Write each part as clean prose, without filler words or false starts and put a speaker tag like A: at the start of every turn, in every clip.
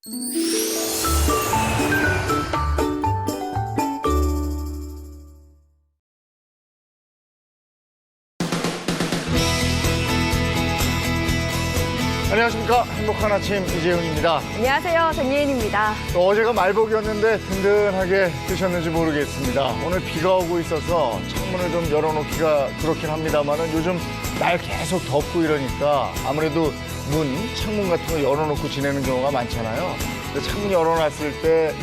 A: 안녕하십니까. 행복한 아침 이재훈입니다.
B: 안녕하세요. 정예인입니다.
A: 어제가 말복이었는데 든든하게 드셨는지 모르겠습니다. 오늘 비가 오고 있어서 창문을 좀 열어놓기가 그렇긴 합니다만은 요즘 날 계속 덥고 이러니까 아무래도 창문 같은 거 열어놓고 지내는 경우가 많잖아요. 근데 창문 열어놨을 때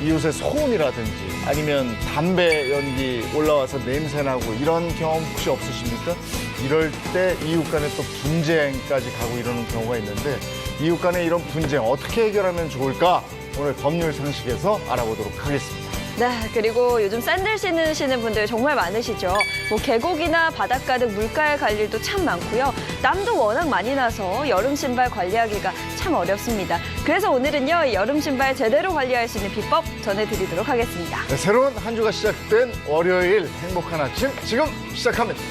A: 이웃의 소음이라든지 아니면 담배 연기 올라와서 냄새나고 이런 경험 혹시 없으십니까? 이럴 때 이웃 간에 또 분쟁까지 가고 이러는 경우가 있는데 이웃 간의 이런 분쟁 어떻게 해결하면 좋을까? 오늘 법률 상식에서 알아보도록 하겠습니다.
B: 네, 그리고 요즘 샌들 신으시는 분들 정말 많으시죠. 계곡이나 바닷가 등 물가에 갈 일도 참 많고요. 땀도 워낙 많이 나서 여름 신발 관리하기가 참 어렵습니다. 그래서 오늘은요, 여름 신발 제대로 관리할 수 있는 비법 전해드리도록 하겠습니다.
A: 네, 새로운 한 주가 시작된 월요일 행복한 아침 지금 시작합니다.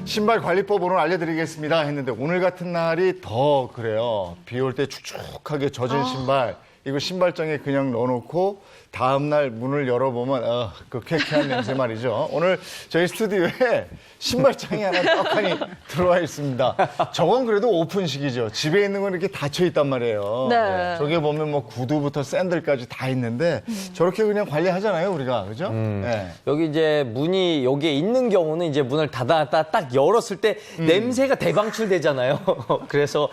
A: 신발 관리법 오늘 알려드리겠습니다 했는데 오늘 같은 날이 더 그래요. 비 올 때 축축하게 젖은 신발 이거 신발장에 그냥 넣어놓고 다음날 문을 열어보면 그 쾌쾌한 냄새 말이죠. 오늘 저희 스튜디오에 신발장이 하나 떡하니 들어와 있습니다. 저건 그래도 오픈식이죠. 집에 있는 건 이렇게 닫혀 있단 말이에요.
B: 네.
A: 저게 보면 뭐 구두부터 샌들까지 다 있는데 저렇게 그냥 관리하잖아요, 우리가. 그죠? 네.
C: 여기 이제 문이 여기에 있는 경우는 이제 문을 닫아놨다 딱 열었을 때 냄새가 대방출되잖아요. 그래서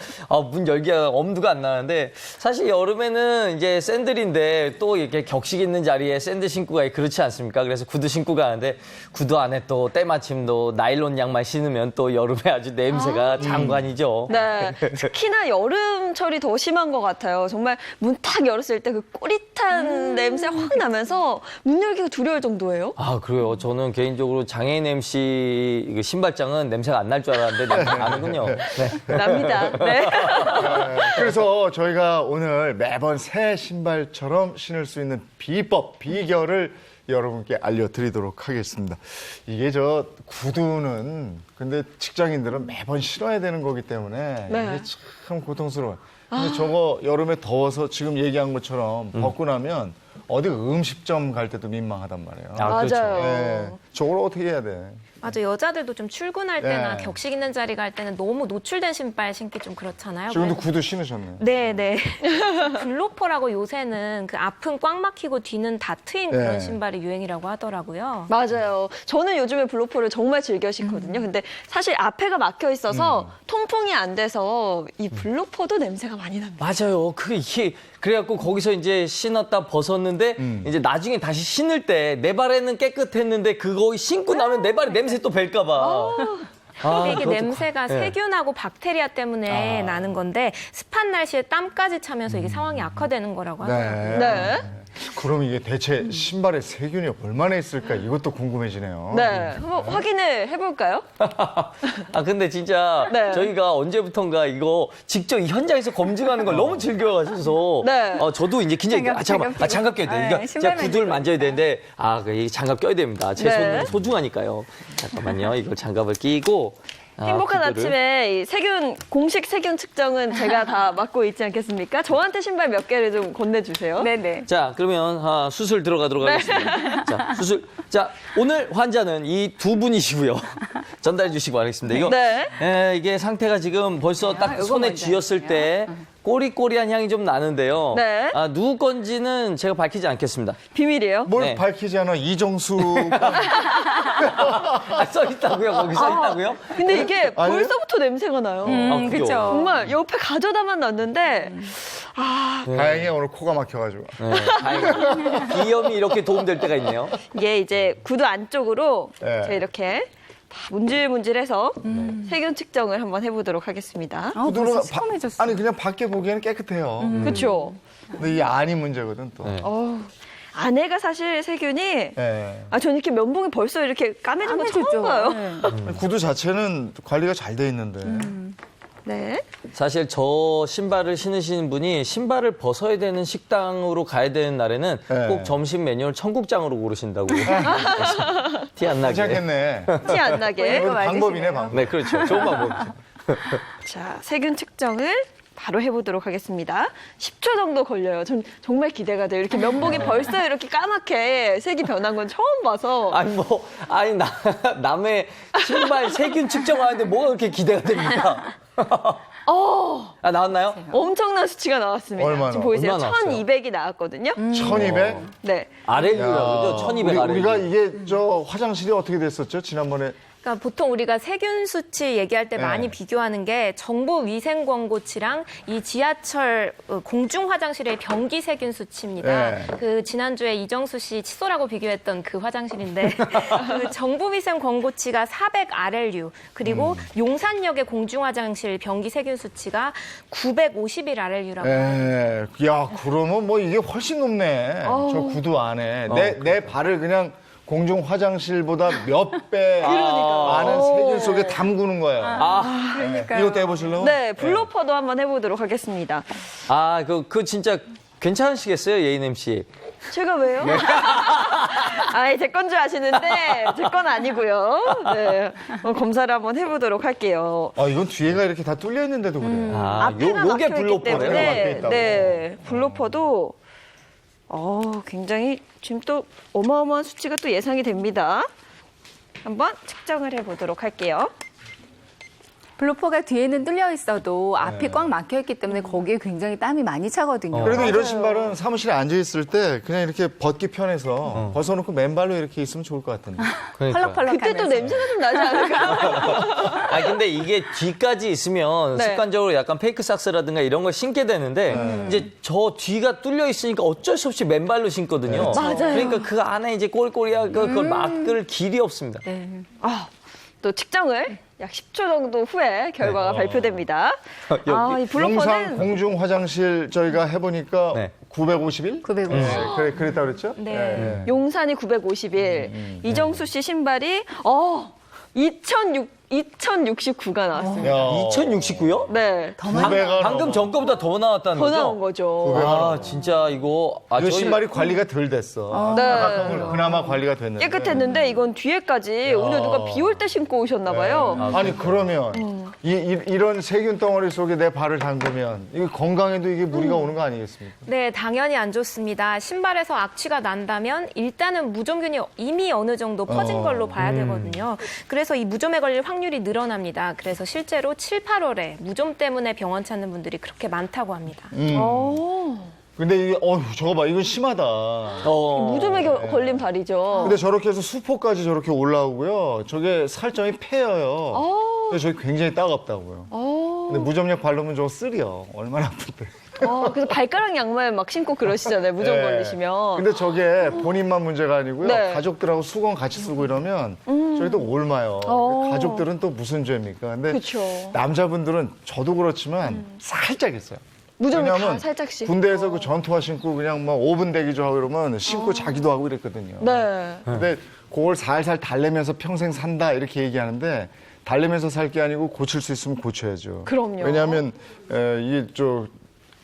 C: 문 열기가 엄두가 안 나는데 사실 여름에는 이제 샌들인데 또 이렇게 격식 있는 자리에 샌들 신고 가기 그렇지 않습니까? 그래서 구두 신고 가는데 구두 안에 또 때마침 나일론 양말 신으면 또 여름에 아주 냄새가 장관이죠.
B: 네, 특히나 여름철이 더 심한 것 같아요. 정말 문 딱 열었을 때 그 꼬릿한 냄새 확 나면서 문 열기가 두려울 정도예요.
C: 아, 그래요. 저는 개인적으로 장애인 MC 신발장은 냄새가 안 날 줄 알았는데 냄새가 나는군요. 네.
B: 납니다. 네.
A: 네, 그래서 저희가 오늘 매번 새 신발처럼 신을 수 있는 비법, 비결을 여러분께 알려드리도록 하겠습니다. 이게 구두는 근데 직장인들은 매번 신어야 되는 거기 때문에
B: 네.
A: 이게 참 고통스러워요. 근데 저거 여름에 더워서 지금 얘기한 것처럼 벗고 나면 어디 음식점 갈 때도 민망하단 말이에요.
C: 그렇죠.
B: 맞아요.
A: 네, 저걸 어떻게 해야 돼?
D: 맞아, 여자들도 좀 출근할 때나
A: 네.
D: 격식 있는 자리 갈 때는 너무 노출된 신발 신기 좀 그렇잖아요.
A: 지금도 구두 신으셨네요.
D: 네. 글로퍼라고 요새는 그 앞은 꽉 막히고 뒤는 다 트인
A: 네.
D: 그런 신발이 유행이라고 하더라고요.
B: 맞아요. 저는 요즘에 블로퍼를 정말 즐겨 신거든요. 근데 사실 앞에가 막혀 있어서 통풍이 안 돼서 이 블로퍼도 냄새가 많이 납니다.
C: 맞아요. 이게 그래갖고 거기서 이제 신었다 벗었는데 이제 나중에 다시 신을 때 내 발에는 깨끗했는데 그거 신고 나면 내 발에 냄새 또 뵐까봐.
D: 근데 이게
C: 그것도
D: 냄새가
C: 네.
D: 세균하고 박테리아 때문에 나는 건데 습한 날씨에 땀까지 차면서 이게 상황이 악화되는 거라고 하더라고요.
B: 네.
A: 그럼 이게 대체 신발에 세균이 얼마나 있을까 이것도 궁금해지네요.
B: 네. 한번 확인을 해볼까요?
C: 근데 진짜
B: 네.
C: 저희가 언제부턴가 이거 직접 이 현장에서 검증하는 걸 너무 즐겨가셔서
B: 네.
C: 저도 이제 굉장히 장갑 껴야 돼.
E: 네,
C: 그러니까 제가 구두를 만져야 되는데 이 장갑 껴야 됩니다. 제
B: 네.
C: 손은 소중하니까요. 잠깐만요. 이걸 장갑을 끼고
B: 행복한
C: 구두를.
B: 아침에 이 공식 세균 측정은 제가 다 맡고 있지 않겠습니까? 저한테 신발 몇 개를 좀 건네주세요.
E: 네네.
C: 자, 그러면 수술 들어가도록 하겠습니다. 자, 수술. 자, 오늘 환자는 이 두 분이시고요. 전달해 주시기 바라겠습니다. 이거
B: 네.
C: 이게 상태가 지금 벌써 딱
E: 이거
C: 손에
E: 먼저
C: 쥐었을 때 꼬리꼬리한 향이 좀 나는데요.
B: 네.
C: 누구 건지는 제가 밝히지 않겠습니다.
B: 비밀이에요.
A: 뭘
C: 네.
A: 밝히지 않아 이정수가
C: 써 있다고요? 거기 써 있다고요?
B: 근데 이게
A: 아니에요?
B: 벌써부터 냄새가 나요.
C: 그죠?
E: 그렇죠.
B: 정말 옆에 가져다만 놨는데
A: 다행히 오늘 코가 막혀가지고.
C: 네, 다행이에요. 비염이 이렇게 도움될 때가 있네요.
B: 이게 이제 구두 안쪽으로
A: 네.
B: 제가 이렇게 다 문질문질해서 세균 측정을 한번 해보도록 하겠습니다.
A: 구두는
E: 벌써 시커매졌어.
A: 아니 그냥 밖에 보기에는 깨끗해요.
B: 그렇죠?
A: 근데 이 안이 문제거든 또.
C: 네.
B: 안에가 사실 세균이
A: 네.
B: 저는 이렇게 면봉이 벌써 이렇게 까매진 거 처음 봐요.
E: 네.
A: 구두 자체는 관리가 잘 돼 있는데.
B: 네.
C: 사실 저 신발을 신으시는 분이 신발을 벗어야 되는 식당으로 가야 되는 날에는
A: 네.
C: 꼭 점심 메뉴를 청국장으로 고르신다고. 티 안 나게.
A: 괜찮겠네.
B: 티 안 나게.
A: 이거 방법이네, 방법.
C: 네, 그렇죠. 좋은 방법이죠.
B: 자, 세균 측정을 바로 해보도록 하겠습니다. 10초 정도 걸려요. 전 정말 기대가 돼요. 이렇게 면봉이 벌써 이렇게 까맣게 색이 변한 건 처음 봐서.
C: 아니, 남의 신발 세균 측정하는데 뭐가 그렇게 기대가 됩니까? 아, 나왔나요?
B: 엄청난 수치가 나왔습니다.
A: 얼마나?
B: 지금 보이세요?
C: 얼마나 나왔어요?
B: 1200이 나왔거든요.
A: 1200?
B: 네.
C: RLU라고 그러죠? 1200 RLU.
A: 우리가 이게 화장실이 어떻게 됐었죠? 지난번에.
D: 그러니까 보통 우리가 세균 수치 얘기할 때
A: 네.
D: 많이 비교하는 게 정부 위생 권고치랑 이 지하철 공중 화장실의 변기 세균 수치입니다.
A: 네.
D: 그 지난주에 이정수 씨 칫솔하고 비교했던 그 화장실인데 그 정부 위생 권고치가 400 RLU 그리고 용산역의 공중 화장실 변기 세균 수치가 951 RLU라고.
A: 야, 그러면 뭐 이게 훨씬 높네. 저 구두 안에. 내 발을 그냥 공중 화장실보다 몇 배 많은 세균 속에 담그는 거예요. 이것도 해보실래요?
B: 네, 블로퍼도 한번 해보도록 하겠습니다.
C: 아, 그 진짜 괜찮으시겠어요, 예인 MC?
B: 제가 왜요? 아이, 제 건 줄 아시는데 제 건 아니고요. 네, 검사를 한번 해보도록 할게요.
A: 아, 이건 뒤에가 이렇게 다 뚫려 있는데도 그래.
C: 아,
B: 앞에가
C: 요게
B: 막혀있기
C: 블로퍼네요.
B: 때문에,
A: 막혀 있다고.
B: 네, 블로퍼도 굉장히 지금 또 어마어마한 수치가 또 예상이 됩니다. 한번 측정을 해보도록 할게요.
E: 블로퍼가 뒤에는 뚫려 있어도 앞이 꽉 막혀 있기 때문에 거기에 굉장히 땀이 많이 차거든요.
A: 그래도 이런 신발은 사무실에 앉아 있을 때 그냥 이렇게 벗기 편해서 벗어놓고 맨발로 이렇게 있으면 좋을 것 같은데.
C: 그러니까요.
E: 펄럭펄럭
B: 그때 또 냄새가 좀 나지 않을까요?
C: 아 근데 이게 뒤까지 있으면
B: 네.
C: 습관적으로 약간 페이크 삭스라든가 이런 걸 신게 되는데 이제 저 뒤가 뚫려 있으니까 어쩔 수 없이 맨발로 신거든요.
B: 맞아요.
C: 그러니까 그 안에 이제 꼴꼴이야 그걸 막을 길이 없습니다.
B: 또 측정을 약 10초 정도 후에 결과가 발표됩니다.
C: 여기
B: 이
A: 용산
B: 블로퍼는
A: 공중 화장실 저희가 해보니까
C: 네.
A: 951?
E: 950.
A: 네, 그랬다 그랬죠?
D: 네.
B: 용산이 951, 이정수 씨 신발이 2069가 나왔습니다.
A: 야,
C: 2069요?
B: 네,
C: 방금 전 거보다 더 나왔다는
B: 더
C: 거죠?
B: 나온 거죠.
C: 아 진짜 이거
A: 이거 신발이 관리가 덜 됐어.
B: 네.
A: 아까 그나마 관리가 됐는데.
B: 깨끗했는데 이건 뒤에까지 오늘 누가 비 올 때 신고 오셨나 봐요.
A: 아니 그러면 이런 세균 덩어리 속에 내 발을 담그면 이거 건강에도 이게 무리가 오는 거 아니겠습니까?
D: 네, 당연히 안 좋습니다. 신발에서 악취가 난다면 일단은 무좀균이 이미 어느 정도 퍼진 걸로 봐야 되거든요. 그래서 이 무좀에 걸릴 확률이 늘어납니다. 그래서 실제로 7, 8월에 무좀 때문에 병원 찾는 분들이 그렇게 많다고 합니다.
A: 근데 이게 저거 봐, 이건 심하다.
B: 무좀에 걸린 발이죠.
A: 근데 저렇게 해서 수포까지 저렇게 올라오고요. 저게 살점이 패여요. 근데 저게 굉장히 따갑다고요. 근데 무좀약 바르면 저거 쓰려. 얼마나 아픈데.
B: 그래서 발가락 양말 막 신고 그러시잖아요. 무좀
A: 네.
B: 걸리시면.
A: 근데 저게 본인만 문제가 아니고요.
B: 네.
A: 가족들하고 수건 같이 쓰고 이러면 저게 또 옮아요. 가족들은 또 무슨 죄입니까? 근데
B: 그쵸.
A: 남자분들은 저도 그렇지만 살짝 있어요.
B: 무좀이 다
A: 왜냐면
B: 살짝씩.
A: 군대에서 그 전투화 신고 그냥 막 5분 대기조 하고 이러면 신고 자기도 하고 이랬거든요.
B: 네.
A: 근데 그걸 살살 달래면서 평생 산다 이렇게 얘기하는데 달래면서 살 게 아니고 고칠 수 있으면 고쳐야죠.
B: 그럼요.
A: 왜냐하면 이게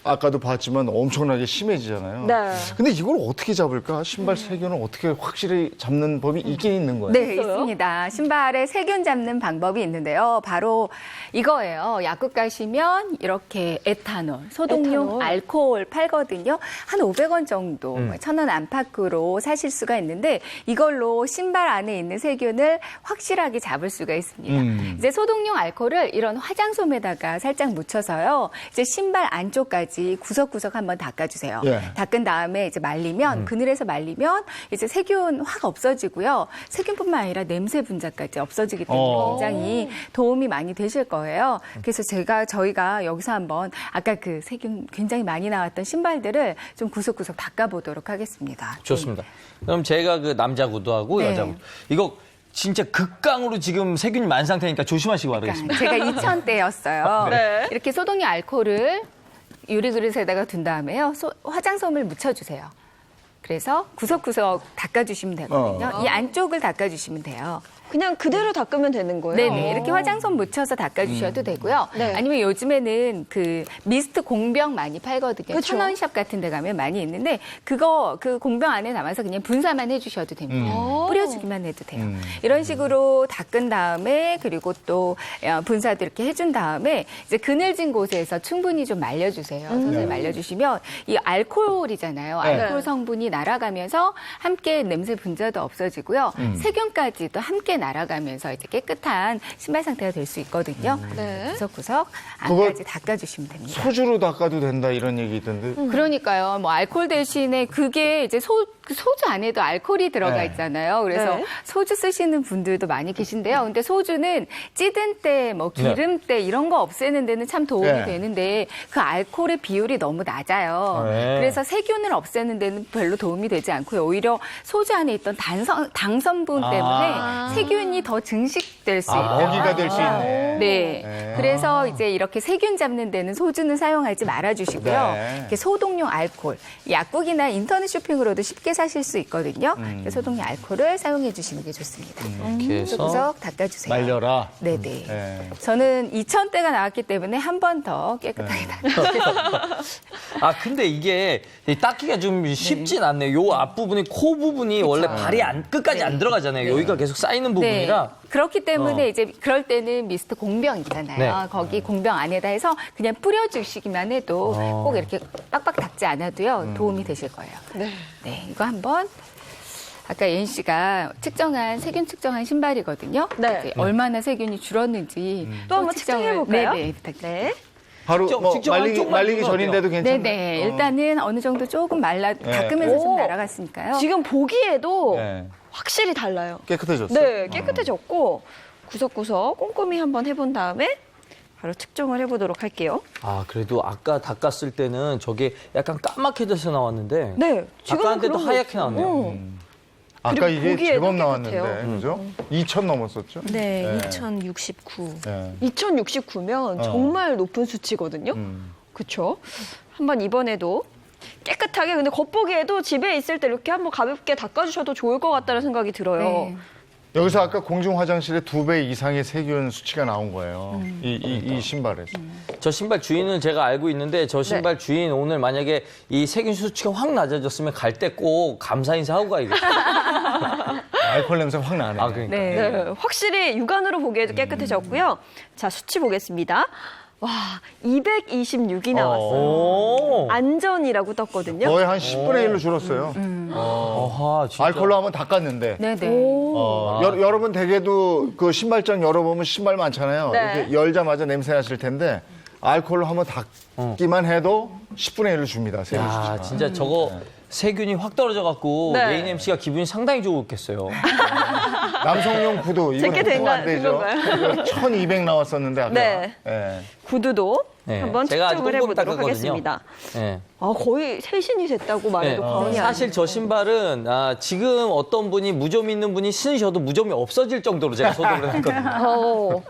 A: 아까도 봤지만 엄청나게 심해지잖아요.
B: 네.
A: 근데 이걸 어떻게 잡을까? 신발 세균을 어떻게 확실히 잡는 법이 있긴 있는 거예요.
E: 네,
B: 있어요?
E: 있습니다. 신발에 세균 잡는 방법이 있는데요. 바로 이거예요. 약국 가시면 이렇게 에탄올, 소독용
B: 에탄올.
E: 알코올 팔거든요. 한 500원 정도, 1,000원 안팎으로 사실 수가 있는데 이걸로 신발 안에 있는 세균을 확실하게 잡을 수가 있습니다. 이제 소독용 알코올을 이런 화장솜에다가 살짝 묻혀서요. 이제 신발 안쪽까지 구석구석 한번 닦아주세요.
A: 예.
E: 닦은 다음에 이제 말리면 그늘에서 말리면 이제 세균 확 없어지고요. 세균뿐만 아니라 냄새 분자까지 없어지기 때문에 굉장히 도움이 많이 되실 거예요. 그래서 저희가 여기서 한번 아까 그 세균 굉장히 많이 나왔던 신발들을 좀 구석구석 닦아보도록 하겠습니다.
C: 좋습니다. 그럼 제가 그 남자 구두하고
E: 네.
C: 여자 구두 이거 진짜 극강으로 지금 세균이 많은 상태니까 조심하시고 바라겠습니다.
E: 제가 2000대였어요.
B: 네.
E: 이렇게 소독용 알코올을 유리 그릇에다가 둔 다음에요. 화장솜을 묻혀주세요. 그래서 구석구석 닦아주시면 되거든요. 이 안쪽을 닦아주시면 돼요.
B: 그냥 그대로 닦으면 되는 거예요?
E: 네네. 이렇게 화장솜 묻혀서 닦아주셔도 되고요.
B: 네.
E: 아니면 요즘에는 그 미스트 공병 많이 팔거든요.
B: 그쵸.
E: 천원샵 같은 데 가면 많이 있는데 그 공병 안에 담아서 그냥 분사만 해주셔도 됩니다. 뿌려주기만 해도 돼요. 이런 식으로 닦은 다음에 그리고 또 분사도 이렇게 해준 다음에 이제 그늘진 곳에서 충분히 좀 말려주세요. 선생님 말려주시면 이 알코올이잖아요.
A: 네.
E: 알코올 성분이 날아가면서 함께 냄새 분자도 없어지고요. 세균까지도 함께 날아가면서 이제 깨끗한 신발 상태가 될 수 있거든요.
B: 네.
E: 구석구석
A: 그걸
E: 안까지 닦아주시면 됩니다.
A: 소주로 닦아도 된다 이런 얘기 있던데.
E: 그러니까요. 뭐 알코올 대신에 그게 이제 소주 안에도 알코올이 들어가
A: 네.
E: 있잖아요. 그래서
B: 네.
E: 소주 쓰시는 분들도 많이 계신데요. 근데 소주는 찌든 때, 뭐 기름때 이런 거 없애는 데는 참 도움이
A: 네.
E: 되는데 그 알코올의 비율이 너무 낮아요.
C: 네.
E: 그래서 세균을 없애는 데는 별로 도움이 되지 않고요. 오히려 소주 안에 있던 당성분 때문에 세균이 더 증식될 수 있어요.
A: 먹이가 될 수 있네.
E: 네. 그래서 이제 이렇게 세균 잡는 데는 소주는 사용하지 말아주시고요.
A: 네.
E: 이렇게 소독용 알코올, 약국이나 인터넷 쇼핑으로도 쉽게 사실 수 있거든요. 소독용 알코올을 사용해 주시는 게 좋습니다.
C: 이렇게 해서
E: 구석구석 닦아주세요.
A: 말려라.
E: 네네.
A: 네.
E: 저는 2000대가 나왔기 때문에 한 번 더 깨끗하게 닦아주세요.
C: 아 근데 이게 닦기가 좀 쉽진 않네요. 요 앞부분이 코 부분이 원래 발이 끝까지 안 들어가잖아요. 여기가 계속 쌓이는 부분이라.
E: 그렇기 때문에 이제 그럴 때는 미스트 공병 있잖아요.
C: 네.
E: 거기 공병 안에다 해서 그냥 뿌려주시기만 해도 꼭 이렇게 빡빡 닦지 않아도요 도움이 되실 거예요. 네, 이거 한번 아까 예인 씨가 세균 측정한 신발이거든요.
B: 네.
E: 이제 얼마나 세균이 줄었는지
B: 또 한번 측정해 볼까요?
E: 네네, 부탁드립니다.
B: 네.
A: 바로 뭐
C: 직접
A: 말리기
C: 한쪽만
A: 전인데도 괜찮아요.
E: 네네. 일단은 어느 정도 조금 닦으면서 좀
B: 오.
E: 날아갔으니까요.
B: 지금 보기에도
A: 네.
B: 확실히 달라요.
A: 깨끗해졌어요.
B: 네, 깨끗해졌고 구석구석 꼼꼼히 한번 해본 다음에 바로 측정을 해보도록 할게요.
C: 아 그래도 아까 닦았을 때는 저게 약간 까맣게 돼서 나왔는데
B: 네, 지금은
C: 아까한테도
B: 그런 거
C: 하얗게
B: 없어요.
C: 나왔네요.
A: 아까
B: 그리고
A: 이게
B: 보기에도
A: 제법
B: 깨끗해요.
A: 나왔는데, 그죠? 2,000 넘었었죠?
D: 네,
A: 네.
D: 2069.
A: 네.
B: 2069면 정말 높은 수치거든요. 그렇죠? 한번 이번에도 깨끗하게 근데 겉보기에도 집에 있을 때 이렇게 한번 가볍게 닦아주셔도 좋을 것 같다는 생각이 들어요.
E: 네.
A: 여기서 아까 공중 화장실에 2배 이상의 세균 수치가 나온 거예요. 이 신발에서.
C: 저 신발 주인을 제가 알고 있는데 저 신발
B: 네.
C: 주인 오늘 만약에 이 세균 수치가 확 낮아졌으면 갈 때 꼭 감사 인사하고 가야겠어요.
A: 알코올 냄새 확 나네.
C: 아 그러니까.
E: 네.
B: 네, 확실히 육안으로 보기에도 깨끗해졌고요. 자, 수치 보겠습니다. 와, 226이 나왔어요.
C: 오.
B: 안전이라고 떴거든요.
A: 거의 한 10분의 1로 줄었어요.
C: 아하, 진짜.
A: 알코올로 한번 닦았는데.
E: 네네.
A: 여러분 댁에도 그 신발장 열어보면 신발 많잖아요.
B: 네.
A: 이렇게 열자마자 냄새 나실 텐데 알코올로 한번 닦기만 해도 10분의 1을 줍니다. 세균
C: 야,
A: 수치가.
C: 진짜 저거 세균이 확 떨어져갖고
B: 네.
C: 예인 MC가 기분이 상당히 좋겠어요.
A: 남성용 구두 이건
B: 제게 된
A: 안 되죠.
B: 건가요?
A: 이거 1,200 나왔었는데 아까.
B: 네.
A: 예.
B: 구두도
C: 네,
B: 한번
C: 제가 아주
B: 측정을
C: 꼼꼼히
B: 해보도록
C: 닦았거든요.
B: 하겠습니다.
C: 네.
B: 아, 거의 세신이 됐다고
C: 네.
B: 말해도 과언이
C: 사실 저 신발은 지금 어떤 분이 무좀 있는 분이 신으셔도 무좀이 없어질 정도로 제가 소독을 했거든요.
B: 아니에요.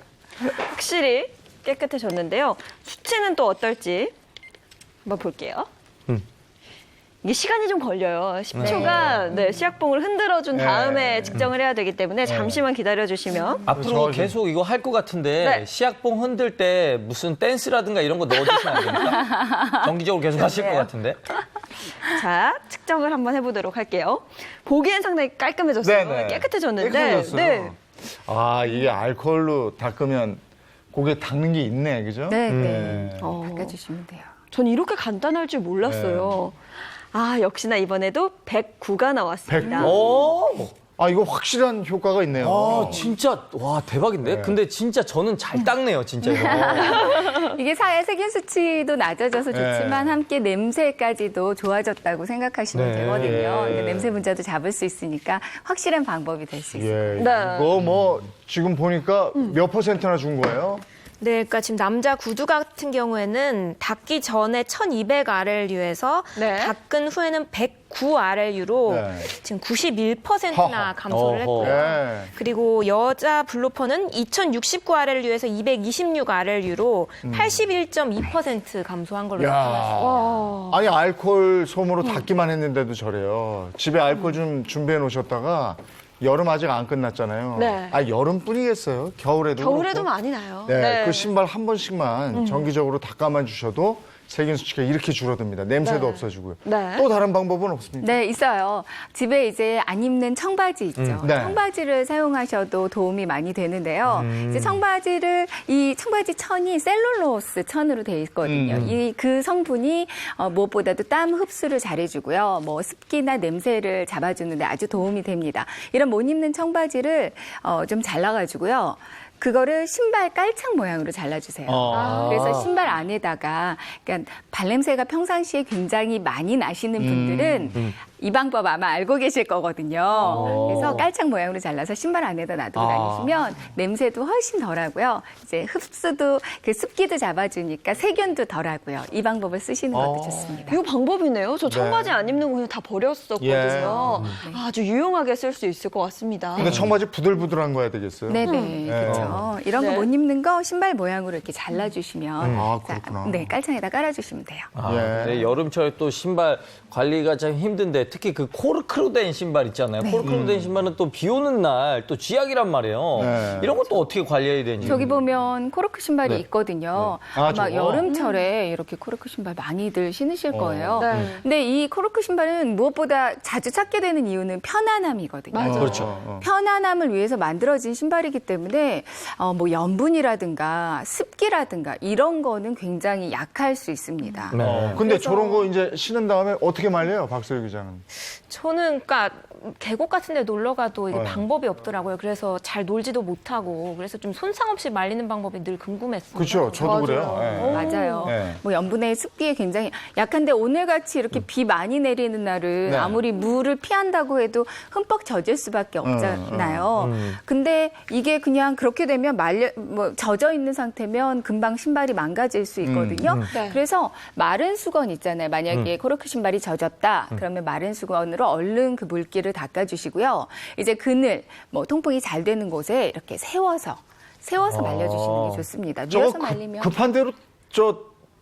B: 확실히 깨끗해졌는데요. 수치는 또 어떨지 한번 볼게요. 이게 시간이 좀 걸려요. 10초가 네, 시약봉을 흔들어준 다음에 측정을 해야 되기 때문에 잠시만 기다려주시면.
C: 앞으로 계속 이거 할 것 같은데
B: 네.
C: 시약봉 흔들 때 무슨 댄스라든가 이런 거 넣어주시면 안 됩니까? 정기적으로 계속 하실 것 같은데.
B: 자, 측정을 한번 해보도록 할게요. 보기엔 상당히 깔끔해졌어요.
A: 네네.
B: 깨끗해졌는데.
A: 깨끗해졌어요.
B: 네.
A: 아, 이게 알코올로 닦으면 고개 닦는 게 있네, 그죠?
E: 네네.
B: 어.
E: 닦아주시면 돼요.
B: 전 이렇게 간단할 줄 몰랐어요. 아, 역시나 이번에도 109가 나왔습니다.
A: 109?
C: 오!
A: 아, 이거 확실한 효과가 있네요.
C: 아, 진짜, 와, 대박인데? 근데 진짜 저는 잘 닦네요, 진짜 이거.
E: 이게 세균 수치도 낮아져서 좋지만 함께 냄새까지도 좋아졌다고 생각하시면
C: 네.
E: 되거든요. 근데 냄새 분자도 잡을 수 있으니까 확실한 방법이 될 수 있어요.
A: 예,
B: 네.
A: 이거 뭐 지금 보니까 몇 %나 준 거예요?
D: 네, 그러니까 지금 남자 구두 같은 경우에는 닦기 전에 1200RLU에서
B: 네.
D: 닦은 후에는 109RLU로
A: 네.
D: 지금 91%나
A: 허허.
D: 감소를
C: 어허.
D: 했고요.
A: 예.
D: 그리고 여자 블로퍼는 2069RLU에서 226RLU로 81.2% 감소한 걸로 나타났습니다.
A: 아니 알코올 솜으로 닦기만 했는데도 저래요. 집에 알코올 좀 준비해 놓으셨다가 여름 아직 안 끝났잖아요.
B: 네.
A: 아, 여름뿐이겠어요. 겨울에도.
B: 겨울에도
A: 그렇고.
B: 많이 나요.
A: 네, 그 신발 한 번씩만 정기적으로 닦아만 주셔도 세균 수치가 이렇게 줄어듭니다. 냄새도
B: 네.
A: 없어지고요.
B: 네.
A: 또 다른 방법은 없습니까?
E: 네, 있어요. 집에 이제 안 입는 청바지 있죠.
A: 네.
E: 청바지를 사용하셔도 도움이 많이 되는데요. 이제 청바지를 이 청바지 천이 셀룰로스 천으로 되어 있거든요. 이 그 성분이 무엇보다도 땀 흡수를 잘해주고요. 뭐 습기나 냄새를 잡아주는데 아주 도움이 됩니다. 이런 못 입는 청바지를 좀 잘라가지고요. 그거를 신발 깔창 모양으로 잘라주세요. 그래서 신발 안에다가, 그러니까 발냄새가 평상시에 굉장히 많이 나시는 분들은 이 방법 아마 알고 계실 거거든요. 그래서 깔창 모양으로 잘라서 신발 안에다 놔두고 다니시면 냄새도 훨씬 덜하고요. 이제 흡수도 그 습기도 잡아주니까 세균도 덜하고요. 이 방법을 쓰시는 것도 좋습니다.
B: 이거 방법이네요. 저 청바지 안 입는 거 그냥 다 버렸었거든요.
A: 예.
B: 아주 유용하게 쓸 수 있을 것 같습니다.
A: 근데 청바지 부들부들한 거 해야 되겠어요?
E: 네네, 그렇죠. 이런 거
B: 네.
E: 못 입는 거 신발 모양으로 이렇게 잘라주시면
A: 아,
E: 자,
A: 그렇구나.
E: 네, 깔창에다 깔아주시면 돼요.
C: 아,
A: 예.
C: 네, 여름철에 또 신발 관리가 참 힘든데 특히 그 코르크로 된 신발 있잖아요. 코르크로 된 신발은 또 비 오는 날 또 쥐약이란 말이에요.
A: 네.
C: 이런 것도 어떻게 관리해야 되는지.
E: 저기 보면 코르크 신발이
C: 네.
E: 있거든요.
A: 네. 아,
E: 아마
A: 저거?
E: 여름철에 이렇게 코르크 신발 많이들 신으실 거예요.
B: 네.
E: 근데 이 코르크 신발은 무엇보다 자주 찾게 되는 이유는 편안함이거든요.
B: 맞아요.
C: 그렇죠.
E: 편안함을 위해서 만들어진 신발이기 때문에 뭐 염분이라든가 습기라든가 이런 거는 굉장히 약할 수 있습니다.
C: 네.
A: 근데 저런 거 이제 신은 다음에 어떻게 말려요, 박소희 기자는?
D: 저는 그러니까 계곡 같은 데 놀러 가도 이게
A: 네.
D: 방법이 없더라고요. 그래서 잘 놀지도 못하고 그래서 좀 손상 없이 말리는 방법이 늘 궁금했어요.
A: 그렇죠. 저도
B: 맞아요.
A: 그래요. 예.
E: 맞아요.
A: 네.
E: 뭐 염분의 습기에 굉장히 약한데 오늘같이 이렇게 비 많이 내리는 날은
A: 네.
E: 아무리 물을 피한다고 해도 흠뻑 젖을 수밖에 없잖아요. 근데 이게 그냥 그렇게 되면 젖어 있는 상태면 금방 신발이 망가질 수 있거든요.
B: 네.
E: 그래서 마른 수건 있잖아요. 만약에 코르크 신발이 젖었다. 그러면 마른 수건으로 얼른 그 물기를 닦아주시고요. 이제 그늘, 뭐 통풍이 잘 되는 곳에 이렇게 세워서 말려주시는 게 좋습니다.
A: 저거
E: 누워서 말리면
A: 급한 대로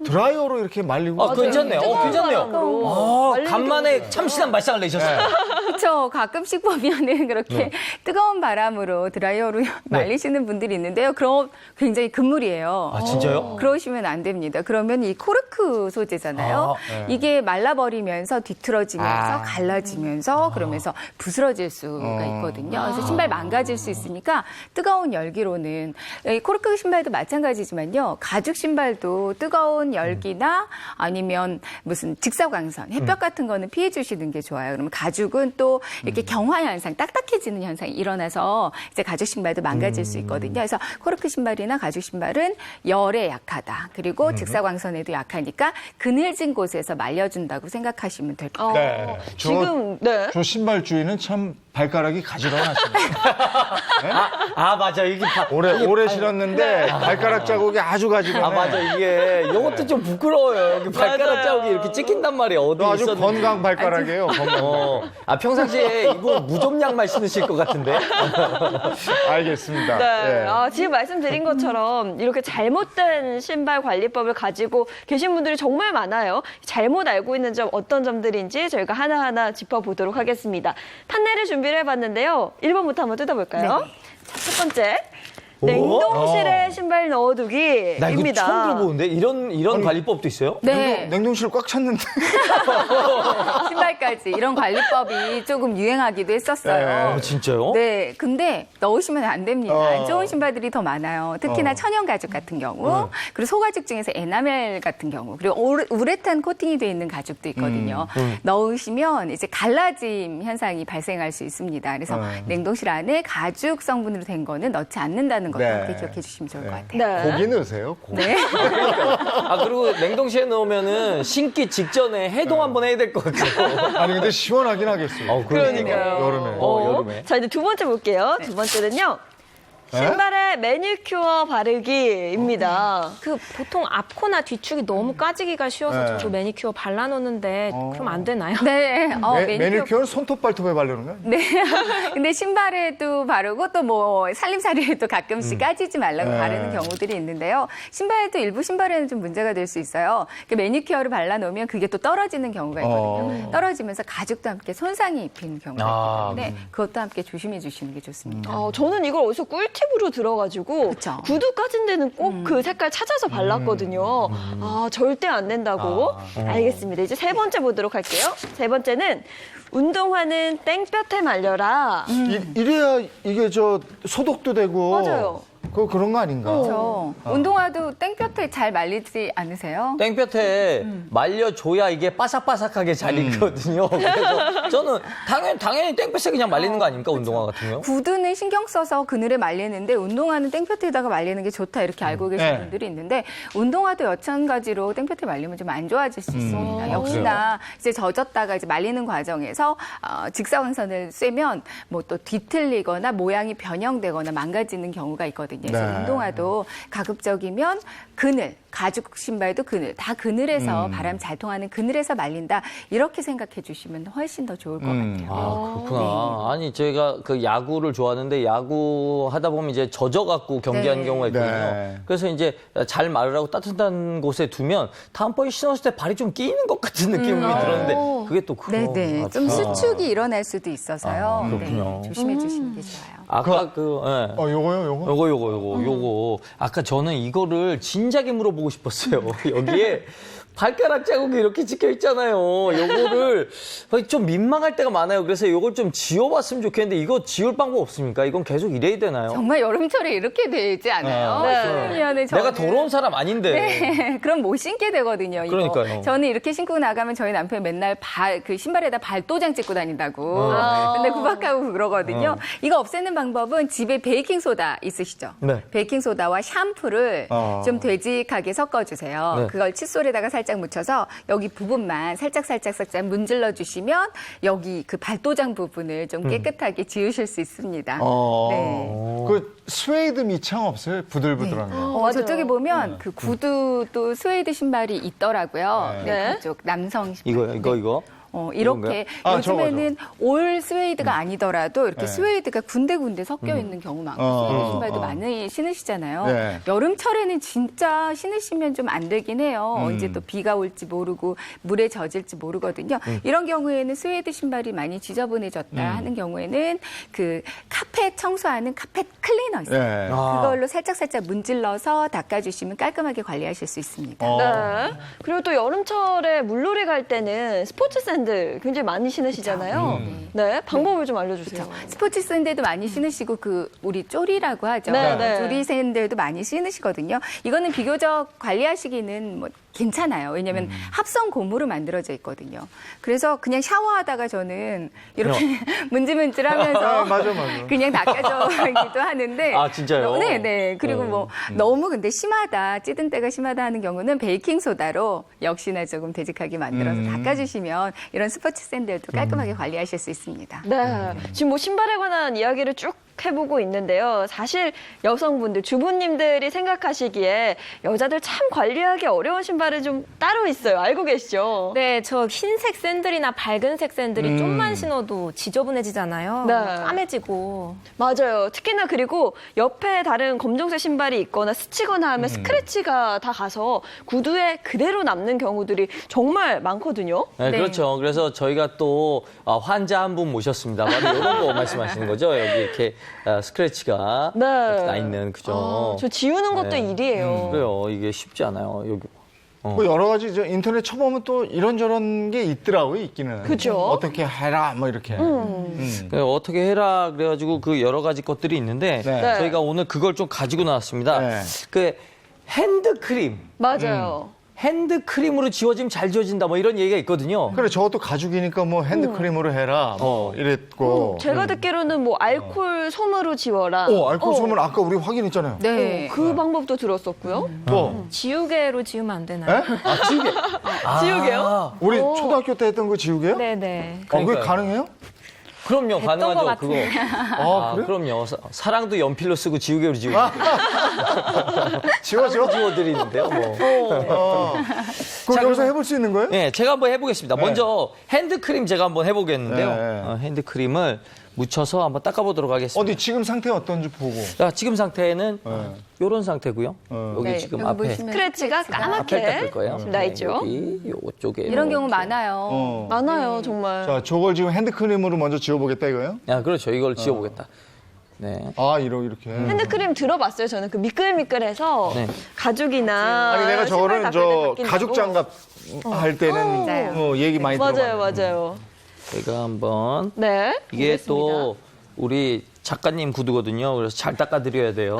A: 드라이어로 이렇게 말리고.
C: 괜찮네요. 괜찮네요.
B: 바람으로 말리는
C: 간만에
B: 경우도
C: 참신한 발상을 내셨어요.
E: 그렇죠. 가끔씩 보면은 그렇게 뜨거운 바람으로 드라이어로 말리시는 분들이 있는데요. 그럼 굉장히 금물이에요.
C: 아, 진짜요?
E: 그러시면 안 됩니다. 그러면 이 코르크 소재잖아요. 이게 말라버리면서 뒤틀어지면서 갈라지면서 그러면서 부스러질 수가 있거든요. 그래서 신발 망가질 수 있으니까 뜨거운 열기로는 이 코르크 신발도 마찬가지지만요. 가죽 신발도 뜨거운 열기나 아니면 무슨 직사광선, 햇볕 같은 거는 피해 주시는 게 좋아요. 그러면 가죽은 또 이렇게 경화 현상, 딱딱해지는 현상이 일어나서 이제 가죽 신발도 망가질 수 있거든요. 그래서 코르크 신발이나 가죽 신발은 열에 약하다. 그리고 직사광선에도 약하니까 그늘진 곳에서 말려준다고 생각하시면 될 것 같아요.
A: 네.
B: 지금 네.
A: 저 신발 주인은 참 발가락이 가지런하십니다.
C: 맞아. 이게
A: 오래 신었는데 발가락 자국이 아주 가지런해.
C: 맞아. 이게 이것도 좀 부끄러워요. 여기 발가락
B: 맞아요.
C: 자국이 이렇게 찍힌단 말이에요. 어디
A: 아주
C: 있었는지.
A: 건강 발가락이에요. 건강.
C: 평상시에 이거 무좀 양말 신으실 것 같은데.
A: 알겠습니다.
B: 네.
A: 예.
B: 지금 말씀드린 것처럼 이렇게 잘못된 신발 관리법을 가지고 계신 분들이 정말 많아요. 잘못 알고 있는 점 어떤 점들인지 저희가 하나하나 짚어보도록 하겠습니다. 판넬을 준비를 해봤는데요. 1번부터 한번 뜯어볼까요?
E: 네.
B: 자, 첫 번째. 냉동실에 신발 넣어두기입니다.
C: 나 이거 처음 들어보는데 이런 관리법도 있어요?
E: 네.
A: 냉동실 꽉 찼는데.
E: 신발까지 이런 관리법이 조금 유행하기도 했었어요.
A: 네.
C: 진짜요?
E: 네, 근데 넣으시면 안 됩니다. 안 좋은 신발들이 더 많아요. 특히나 천연 가죽 같은 경우, 그리고 소가죽 중에서 에나멜 같은 경우, 그리고 우레탄 코팅이 되어 있는 가죽도 있거든요. 넣으시면 이제 갈라짐 현상이 발생할 수 있습니다. 그래서 냉동실 안에 가죽 성분으로 된 거는 넣지 않는다는 거
A: 네.
E: 기억해 주시면 좋을 것 같아요.
B: 네.
A: 고기 넣으세요. 고기.
E: 네.
C: 그리고 냉동실에 넣으면은 신기 직전에 해동 한번 해야 될 것 같아요.
A: 아니 근데 시원하긴 하겠어요.
C: 그러니까요.
A: 여름에.
C: 여름에.
B: 자, 이제 두 번째 볼게요. 두 번째는요. 신발에 매니큐어 바르기입니다.
D: 그 보통 앞코나 뒤축이 너무 까지기가 쉬워서
A: 네.
D: 저도 매니큐어 발라놓는데 그럼 안 되나요?
E: 네.
A: 매니큐어는 손톱 발톱에 바르는 거야?
E: 네. 근데 신발에도 바르고 또 뭐 살림살이에도 가끔씩 까지지 말라고
A: 네.
E: 바르는 경우들이 있는데요. 신발에도 일부 신발에는 좀 문제가 될 수 있어요. 매니큐어를 발라놓으면 그게 또 떨어지는 경우가 있거든요. 떨어지면서 가죽도 함께 손상이 입히는 경우가 있기 때문에 그것도 함께 조심해 주시는 게 좋습니다.
B: 저는 이걸 어디서 꿀팁으로 들어가지고
E: 그쵸.
B: 구두 까진 데는 꼭 그 색깔 찾아서 발랐거든요. 절대 안 된다고. 알겠습니다. 이제 세 번째 보도록 할게요. 세 번째는 운동화는 땡볕에 말려라.
A: 이래야 이게 소독도 되고.
B: 맞아요.
A: 그런 거 아닌가?
E: 그렇죠. 운동화도 땡볕에 잘 말리지 않으세요?
C: 땡볕에 말려줘야 이게 바삭바삭하게 잘 익거든요. 그래서 저는 당연히 땡볕에 그냥 말리는 거 아닙니까? 운동화 같은 경우?
E: 구두는 신경 써서 그늘에 말리는데 운동화는 땡볕에다가 말리는 게 좋다 이렇게 알고 계시는
A: 네.
E: 분들이 있는데 운동화도 여찬가지로 땡볕에 말리면 좀 안 좋아질 수 있습니다. 역시나 이제 젖었다가 이제 말리는 과정에서 직사광선을 쐬면 뭐 또 뒤틀리거나 모양이 변형되거나 망가지는 경우가 있거든요. 그래서
A: 네.
E: 운동화도 가급적이면 그늘, 가죽 신발도 그늘, 다 그늘에서 바람 잘 통하는 그늘에서 말린다 이렇게 생각해 주시면 훨씬 더 좋을 것 같아요.
C: 아, 그렇구나. 아니, 제가 그 야구를 좋아하는데 야구 하다 보면 이제 젖어갖고 경기하는
E: 네.
C: 경우가 있거든요.
A: 네.
C: 그래서 이제 잘 마르라고 따뜻한 곳에 두면 다음번에 신었을 때 발이 좀 끼는 것 같은 느낌이 들었는데 그게 또 그런
E: 네네.
C: 것
E: 좀
C: 같아요.
E: 수축이 일어날 수도 있어서요.
C: 그렇군요.
E: 네, 조심해 주시는 게 좋아요.
C: 아까
A: 요거요, 요거?
C: 요거. 아까 저는 이거를 진작에 물어보고 싶었어요. 여기에 발가락 자국이 이렇게 찍혀 있잖아요. 요거를 좀 민망할 때가 많아요. 그래서 요걸 좀 지워봤으면 좋겠는데 이거 지울 방법 없습니까? 이건 계속 이래야 되나요?
E: 정말 여름철에 이렇게 되지 않아요?
B: 네.
E: 신으면은
C: 내가 더러운 사람 아닌데.
E: 네, 그럼 못 신게 되거든요. 이거.
C: 그러니까요.
E: 저는 이렇게 신고 나가면 저희 남편이 맨날 그 신발에다 발도장 찍고 다닌다고. 근데 구박하고 그러거든요. 이거 없애는 방법은 집에 베이킹 소다 있으시죠?
C: 네.
E: 베이킹 소다와 샴푸를 좀 되직하게 섞어주세요.
C: 네.
E: 그걸 칫솔에다가 살짝 묻혀서 여기 부분만 살짝 문질러 주시면 여기 그 발도장 부분을 좀 깨끗하게 지우실 수 있습니다. 네.
A: 그 스웨이드 미창 없어요? 부들부들한 거.
B: 맞아요.
E: 저쪽에 보면 그 구두도 스웨이드 신발이 있더라고요.
B: 네.
E: 그쪽 남성 신발.
C: 이거.
E: 이렇게
A: 아,
E: 요즘에는 올 스웨이드가 아니더라도 이렇게
A: 네.
E: 스웨이드가 군데군데 섞여 있는 경우 많고 스웨이드 신발도 많이 신으시잖아요.
A: 네.
E: 여름철에는 진짜 신으시면 좀 안 되긴 해요. 언제 또 비가 올지 모르고 물에 젖을지 모르거든요. 이런 경우에는 스웨이드 신발이 많이 지저분해졌다 하는 경우에는 그 카펫 청소하는 카펫 클리너 있어요.
A: 네.
E: 그걸로 살짝 문질러서 닦아주시면 깔끔하게 관리하실 수 있습니다.
B: 네. 그리고 또 여름철에 물놀이 갈 때는 스포츠 샌들 굉장히 많이 신으시잖아요. 네. 방법을 좀 알려주세요.
E: 스포츠 샌들도 많이 신으시고 우리 쪼리라고 하죠.
B: 네, 네.
E: 쪼리 샌들도 많이 신으시거든요. 이거는 비교적 관리하시기는 뭐 괜찮아요. 왜냐하면 합성 고무로 만들어져 있거든요. 그래서 그냥 샤워하다가 저는 이렇게 문질문질하면서
A: 맞아.
E: 그냥 닦아주기도 하는데.
C: 아, 진짜요?
E: 네. 그리고 뭐 너무 근데 심하다, 찌든 때가 심하다 하는 경우는 베이킹 소다로 역시나 조금 되직하게 만들어서 닦아주시면 이런 스포츠 샌들도 깔끔하게 관리하실 수 있습니다.
B: 네. 지금 뭐 신발에 관한 이야기를 쭉 해보고 있는데요. 사실 여성분들, 주부님들이 생각하시기에 여자들 참 관리하기 어려운 신발이 좀 따로 있어요. 알고 계시죠?
D: 네, 저 흰색 샌들이나 밝은색 샌들이 좀만 신어도 지저분해지잖아요.
B: 네.
D: 까매지고.
B: 맞아요. 특히나 그리고 옆에 다른 검정색 신발이 있거나 스치거나 하면 스크래치가 다 가서 구두에 그대로 남는 경우들이 정말 많거든요.
C: 네,
E: 네.
C: 그렇죠. 그래서 저희가 또 환자 한 분 모셨습니다. 바로 이런 거 말씀하시는 거죠. 여기 이렇게 스크래치가
B: 네.
C: 이렇게 나 있는 그죠.
B: 저 지우는 것도
C: 네.
B: 일이에요.
C: 그래요. 이게 쉽지 않아요. 여기.
A: 뭐 여러 가지 인터넷 쳐보면 또 이런저런 게 있더라고요, 있기는.
B: 그죠?
A: 어떻게 해라, 뭐 이렇게.
C: 어떻게 해라 그래가지고 그 여러 가지 것들이 있는데
A: 네.
C: 저희가 오늘 그걸 좀 가지고 나왔습니다.
A: 네.
C: 그 핸드크림.
B: 맞아요.
C: 핸드크림으로 지워지면 잘 지워진다 뭐 이런 얘기가 있거든요.
A: 그래, 저것도 가죽이니까 뭐 핸드크림으로 해라, 뭐 이랬고.
B: 제가 듣기로는 뭐 알코올 솜으로 지워라.
A: 알코올 솜은 아까 우리 확인했잖아요.
E: 네.
B: 그 방법도 들었었고요.
A: 뭐?
D: 지우개로 지우면 안 되나요?
B: 지우개요?
A: 우리 초등학교 때 했던 거 지우개요?
D: 네네.
A: 그게
C: 그러니까요.
A: 가능해요?
C: 그럼요, 가능하죠.
D: 것
C: 그거.
A: 아, 그래?
C: 그럼요. 사랑도 연필로 쓰고 지우개로 지우고.
A: 지워.
C: 지워드리는데요, 뭐.
A: 그럼 여기서 해볼 수 있는 거예요?
C: 네, 제가 한번 해보겠습니다.
A: 네.
C: 먼저 핸드크림 제가 한번 해보겠는데요.
A: 네.
C: 핸드크림을 묻혀서 한번 닦아보도록 하겠습니다.
A: 어디 지금 상태 어떤지 보고.
C: 자, 지금 상태는
A: 네.
C: 이런 상태고요. 여기
B: 네,
C: 지금
E: 여기
C: 앞에
E: 보시면
B: 스크래치가
C: 앞에
B: 까맣게
C: 닦을 거예요.
B: 지금 나 있죠.
C: 여기 요쪽에
E: 이런 경우
C: 이렇게.
E: 많아요.
A: 어.
B: 많아요, 정말.
A: 자, 저걸 지금 핸드크림으로 먼저 지워보겠다 이거예요?
C: 아, 그렇죠. 이걸 지워보겠다. 네.
A: 아, 이렇게.
B: 핸드크림 들어봤어요. 저는 그 미끌미끌해서
C: 네.
B: 가죽이나
A: 아니, 내가
B: 신발
A: 저거는
B: 닦을 때
A: 저
B: 바뀐다고.
A: 가죽 장갑 할 때는
E: 맞아요.
A: 얘기 많이 들어봤어요.
B: 맞아요.
C: 제가 한번
B: 네.
C: 이게
B: 보겠습니다.
C: 또 우리 작가님 구두거든요. 그래서 잘 닦아드려야 돼요.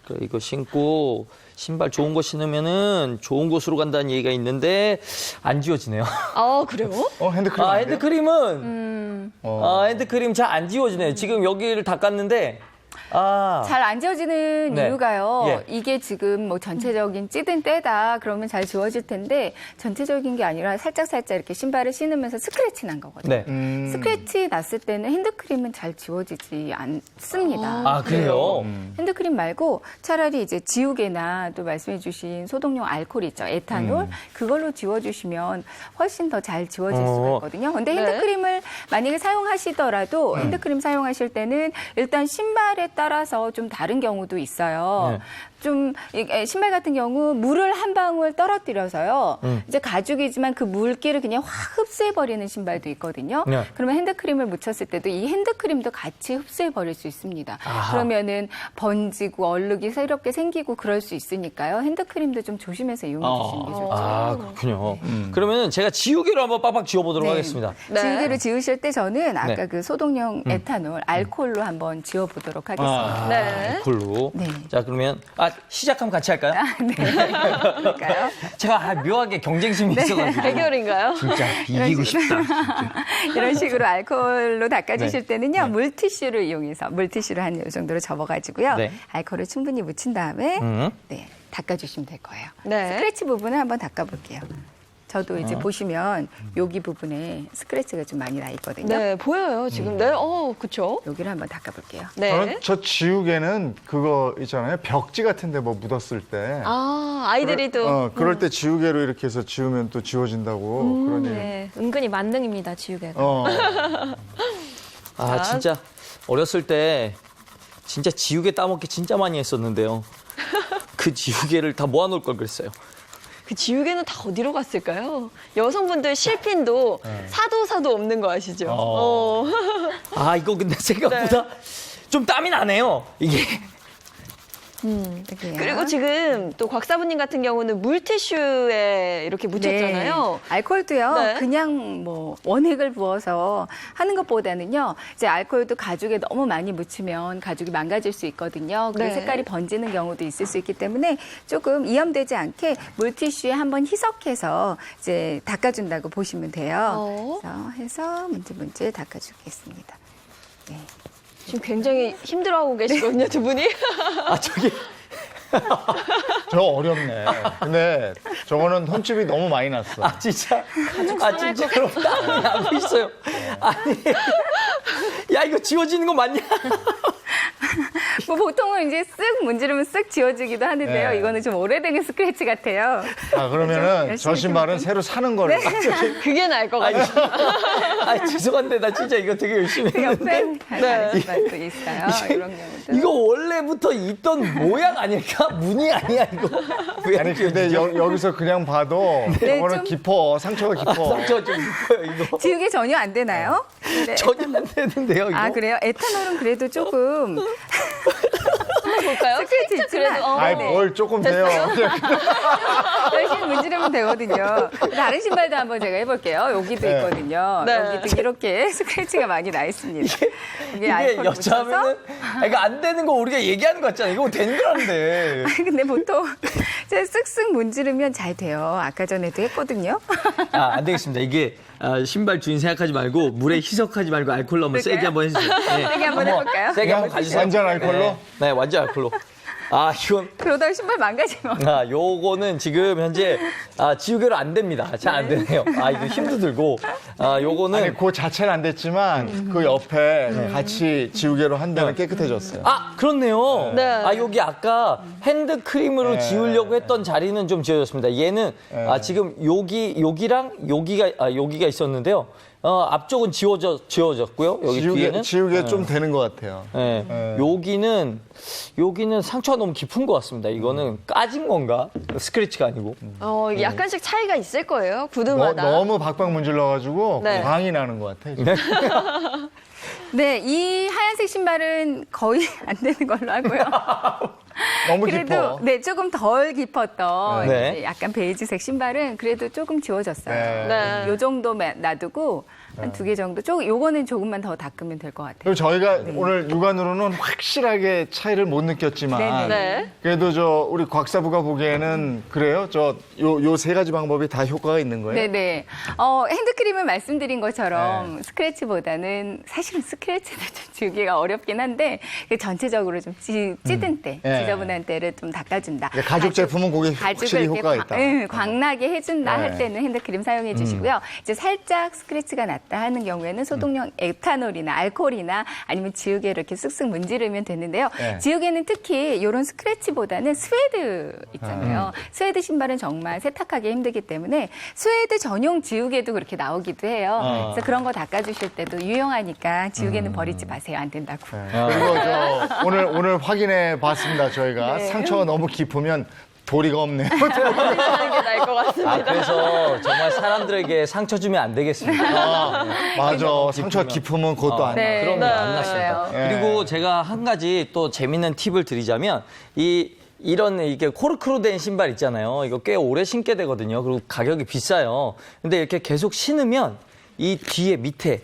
C: 그래, 이거 신고 신발 좋은 거 신으면은 좋은 곳으로 간다는 얘기가 있는데 안 지워지네요.
B: 아, 그래요?
A: 핸드크림.
C: 아,
A: 안 돼요?
C: 핸드크림은 핸드크림 잘 안 지워지네요. 지금 여기를 닦았는데
E: 잘 안 지워지는
C: 네.
E: 이유가요.
C: 예.
E: 이게 지금 뭐 전체적인 찌든 때다 그러면 잘 지워질 텐데 전체적인 게 아니라 살짝 이렇게 신발을 신으면서 스크래치 난 거거든요.
C: 네.
E: 스크래치 났을 때는 핸드크림은 잘 지워지지 않습니다.
C: 아, 그래요?
E: 핸드크림 말고 차라리 이제 지우개나 또 말씀해주신 소독용 알코올 있죠, 에탄올 그걸로 지워주시면 훨씬 더 잘 지워질 수가 있거든요. 근데
B: 네.
E: 핸드크림을 만약에 사용하시더라도 핸드크림 사용하실 때는 일단 신발에 따라서 좀 다른 경우도 있어요.
C: 네.
E: 좀 신발 같은 경우 물을 한 방울 떨어뜨려서요. 이제 가죽이지만 그 물기를 그냥 확 흡수해 버리는 신발도 있거든요.
C: 네.
E: 그러면 핸드크림을 묻혔을 때도 이 핸드크림도 같이 흡수해 버릴 수 있습니다.
C: 아하.
E: 그러면은 번지고 얼룩이 새롭게 생기고 그럴 수 있으니까요. 핸드크림도 좀 조심해서 이용해 주시는 게 좋죠.
C: 아, 그렇군요. 그러면은 제가 지우개로 한번 빡빡 지워보도록
E: 네.
C: 하겠습니다.
B: 네.
E: 지우개로 지우실 때 저는 아까
C: 네.
E: 그 소독용 에탄올, 알코올로 한번 지워보도록 하겠습니다.
C: 아,
B: 네.
C: 이걸로.
E: 네.
C: 자, 그러면 시작하면 같이 할까요?
E: 네. 그럴까요?
C: 제가 묘하게 경쟁심이 있어가지고.
B: 대결인가요?
C: 진짜 이기고 싶다.
E: 이런 식으로 알코올로 닦아주실
C: 네.
E: 때는요,
C: 네.
E: 물티슈를 이용해서 물티슈를 한 이 정도로 접어가지고요,
C: 네.
E: 알코올을 충분히 묻힌 다음에
C: 음.
E: 네, 닦아주시면 될 거예요.
B: 네.
E: 스크래치 부분을 한번 닦아볼게요. 저도 이제 보시면 여기 부분에 스크래치가 좀 많이 나 있거든요.
B: 네, 보여요, 지금. 네, 그쵸.
E: 여기를 한번 닦아볼게요.
B: 네.
A: 저는 저 지우개는 그거 있잖아요. 벽지 같은데 뭐 묻었을 때.
B: 아이들이 또.
A: 그럴 때 지우개로 이렇게 해서 지우면 또 지워진다고 그런 얘기.
D: 네, 은근히 만능입니다, 지우개가.
C: 아, 진짜 어렸을 때 진짜 지우개 따먹기 진짜 많이 했었는데요. 그 지우개를 다 모아놓을 걸 그랬어요.
B: 그 지우개는 다 어디로 갔을까요? 여성분들 실핀도 사도 없는 거 아시죠?
C: 아, 이거 근데 생각보다 좀 땀이 나네요. 이게.
E: 여기요.
B: 그리고 지금 또 곽사부님 같은 경우는 물티슈에 이렇게 묻혔잖아요.
E: 네. 알코올도요,
B: 네.
E: 그냥 뭐 원액을 부어서 하는 것보다는요, 이제 알코올도 가죽에 너무 많이 묻히면 가죽이 망가질 수 있거든요. 그리고
B: 네.
E: 색깔이 번지는 경우도 있을 수 있기 때문에 조금 위험되지 않게 물티슈에 한번 희석해서 이제 닦아준다고 보시면 돼요. 그래서 해서 문질문질 닦아주겠습니다. 네.
B: 지금 굉장히 힘들어하고 계시거든요, 두 분이.
C: 아, 저기.
A: 저 어렵네. 근데 저거는 흠집이 너무 많이 났어.
C: 아, 진짜. 아, 진짜로 땀이 나고 있어요. 아니. 야, 이거 지워지는 거 맞냐?
E: 뭐 보통은 이제 쓱 문지르면 쓱 지워지기도 하는데요.
A: 네.
E: 이거는 좀 오래된 스크래치 같아요.
A: 그러면은
E: 열심히
A: 저 신발은 새로 사는 걸로.
B: 그게 나을 것 같아요.
C: 아, 죄송한데 나 진짜 이거 되게 열심히
E: 옆에
C: 했는데.
E: 다른 신발도 있어요. 이런 경우도.
C: 이거 원래부터 있던 모양 아닐까? 무늬 아니야, 이거? 왜
A: 아니
C: 이렇게
A: 근데
C: 그러죠?
A: 여기서 그냥 봐도 저거는
E: 좀-
A: 깊어. 상처가 깊어.
C: 상처가 좀 있어요, 이거.
E: 지우개 전혀 안 되나요? 네.
C: 전혀 안 되는데요, 이거.
E: 아 그래요? 에탄올은 그래도 조금
B: 한번 볼까요?
E: 스크래치
B: 살짝
E: 있지만
B: 그래도.
A: 아이 뭘 조금 돼요.
E: 열심히 문지르면 되거든요. 다른 신발도 한번 제가 해볼게요. 여기도
A: 네.
E: 있거든요.
B: 네.
E: 여기도 이렇게 스크래치가 많이 나 있습니다.
C: 이게
E: 알코올
C: 여자하면은 이거 안 되는 거 우리가 얘기하는 거 같잖아. 이거 되는 거라는데.
E: 묻혀서. 근데 보통 제가 쓱쓱 문지르면 잘 돼요. 아까 전에도 했거든요.
C: 아, 안 되겠습니다. 이게 신발 주인 생각하지 말고 물에 희석하지 말고 알코올로 한번 세게 한번 해주세요. 네.
E: 세게 한번 해볼까요?
C: 세게 한번 가주세요.
A: 완전 알코올로?
C: 네, 네, 완전 알코올로. 아, 이건
E: 그러다가 신발 망가지면.
C: 요거는 지금 현재 지우개로 안 됩니다. 잘 안 되네요. 이거 힘도 들고. 요거는.
A: 아니, 그 자체는 안 됐지만 그 옆에 같이 지우개로 한 다음에 깨끗해졌어요.
C: 그렇네요.
B: 네.
C: 여기 아까 핸드크림으로
A: 네.
C: 지우려고 했던 자리는 좀 지워졌습니다. 얘는 지금 여기랑 여기가 있었는데요. 앞쪽은 지워졌고요. 여기 뒤에는.
A: 지우개 좀 되는 것 같아요.
C: 네. 여기는 상처가 너무 깊은 것 같습니다. 이거는 까진 건가? 스크래치가 아니고.
B: 약간씩 차이가 있을 거예요. 구두마다.
A: 너무 박박 문질러가지고
B: 네.
A: 광이 나는 것 같아요.
C: 네.
E: 네, 이 하얀색 신발은 거의 안 되는 걸로 하고요.
A: 너무
E: 그래도
A: 깊어.
E: 네, 조금 덜 깊었던
C: 네.
E: 이제 약간 베이지색 신발은 그래도 조금 지워졌어요.
A: 네.
B: 네.
E: 요 정도 놔두고 한 2개 정도. 요거는 조금만 더 닦으면 될 것 같아요.
A: 그리고 저희가 오늘 육안으로는 확실하게 차이를 못 느꼈지만
E: 네네.
B: 네.
A: 그래도 우리 곽사부가 보기에는 그래요? 요 세 가지 방법이 다 효과가 있는 거예요?
E: 네네. 핸드크림을 말씀드린 것처럼 스크래치보다는 사실은 스크래치는 좀 지우기가 어렵긴 한데 전체적으로 좀 찌든 때,
A: 네.
E: 지저분한 때를 좀 닦아준다.
A: 가죽 제품은 그게
E: 가죽을
A: 확실히
E: 이렇게
A: 효과가 있다.
E: 광나게 해준다
A: 네.
E: 할 때는 핸드크림 사용해 주시고요. 이제 살짝 스크래치가 났다 하는 경우에는 소독용 에탄올이나 알코올이나 아니면 지우개를 이렇게 쓱쓱 문지르면 되는데요.
A: 네.
E: 지우개는 특히 이런 스크래치보다는 스웨드 있잖아요. 스웨드 신발은 정말 세탁하기 힘들기 때문에 스웨드 전용 지우개도 그렇게 나오기도 해요. 그래서 그런 거 닦아주실 때도 유용하니까 지우개는 버리지 마세요. 안 된다고.
A: 그리고 오늘 확인해 봤습니다. 저희가
E: 네.
A: 상처가 너무 깊으면 도리가 없네요.
B: 하는 게 나을 것 같습니다.
C: 그래서 정말 사람들에게 상처 주면 안 되겠습니다.
A: 맞아. 상처가 깊으면 그것도 안
E: 네.
C: 그럼요, 안 났습니다.
E: 맞아요.
C: 그리고 제가 한 가지 또 재밌는 팁을 드리자면 이런 이게 코르크로 된 신발 있잖아요. 이거 꽤 오래 신게 되거든요. 그리고 가격이 비싸요. 근데 이렇게 계속 신으면 이 뒤에 밑에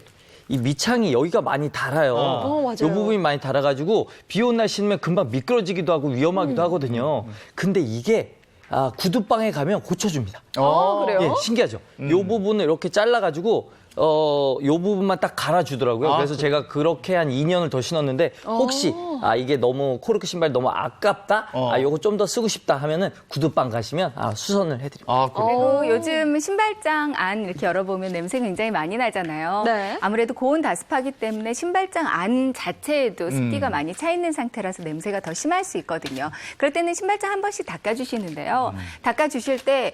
C: 이 밑창이 여기가 많이 닳아요.
B: 맞아요.
C: 이 부분이 많이 닳아가지고 비 온 날 신으면 금방 미끄러지기도 하고 위험하기도 하거든요. 근데 이게 구두방에 가면 고쳐줍니다.
B: 그래요?
C: 예, 신기하죠. 이 부분을 이렇게 잘라가지고 이 부분만 딱 갈아주더라고요. 그래서 제가 그렇게 한 2년을 더 신었는데 혹시 이게 너무 코르크 신발 너무 아깝다. 요거 좀 더 쓰고 싶다 하면은 구두방 가시면 수선을 해드립니다.
E: 그리고 요즘 신발장 안 이렇게 열어보면 냄새 굉장히 많이 나잖아요.
B: 네.
E: 아무래도 고온 다습하기 때문에 신발장 안 자체에도 습기가 많이 차 있는 상태라서 냄새가 더 심할 수 있거든요. 그럴 때는 신발장 한 번씩 닦아주시는데요. 닦아주실 때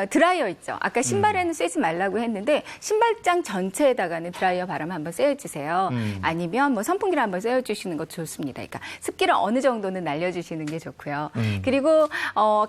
E: 드라이어 있죠. 아까 신발에는 쐬지 말라고 했는데 신발장 전체에다가는 드라이어 바람 한번 쐬어주세요. 아니면 뭐 선풍기를 한번 쐬어주시는 것도 좋습니다. 그러니까 습기를 어느 정도는 날려주시는 게 좋고요. 그리고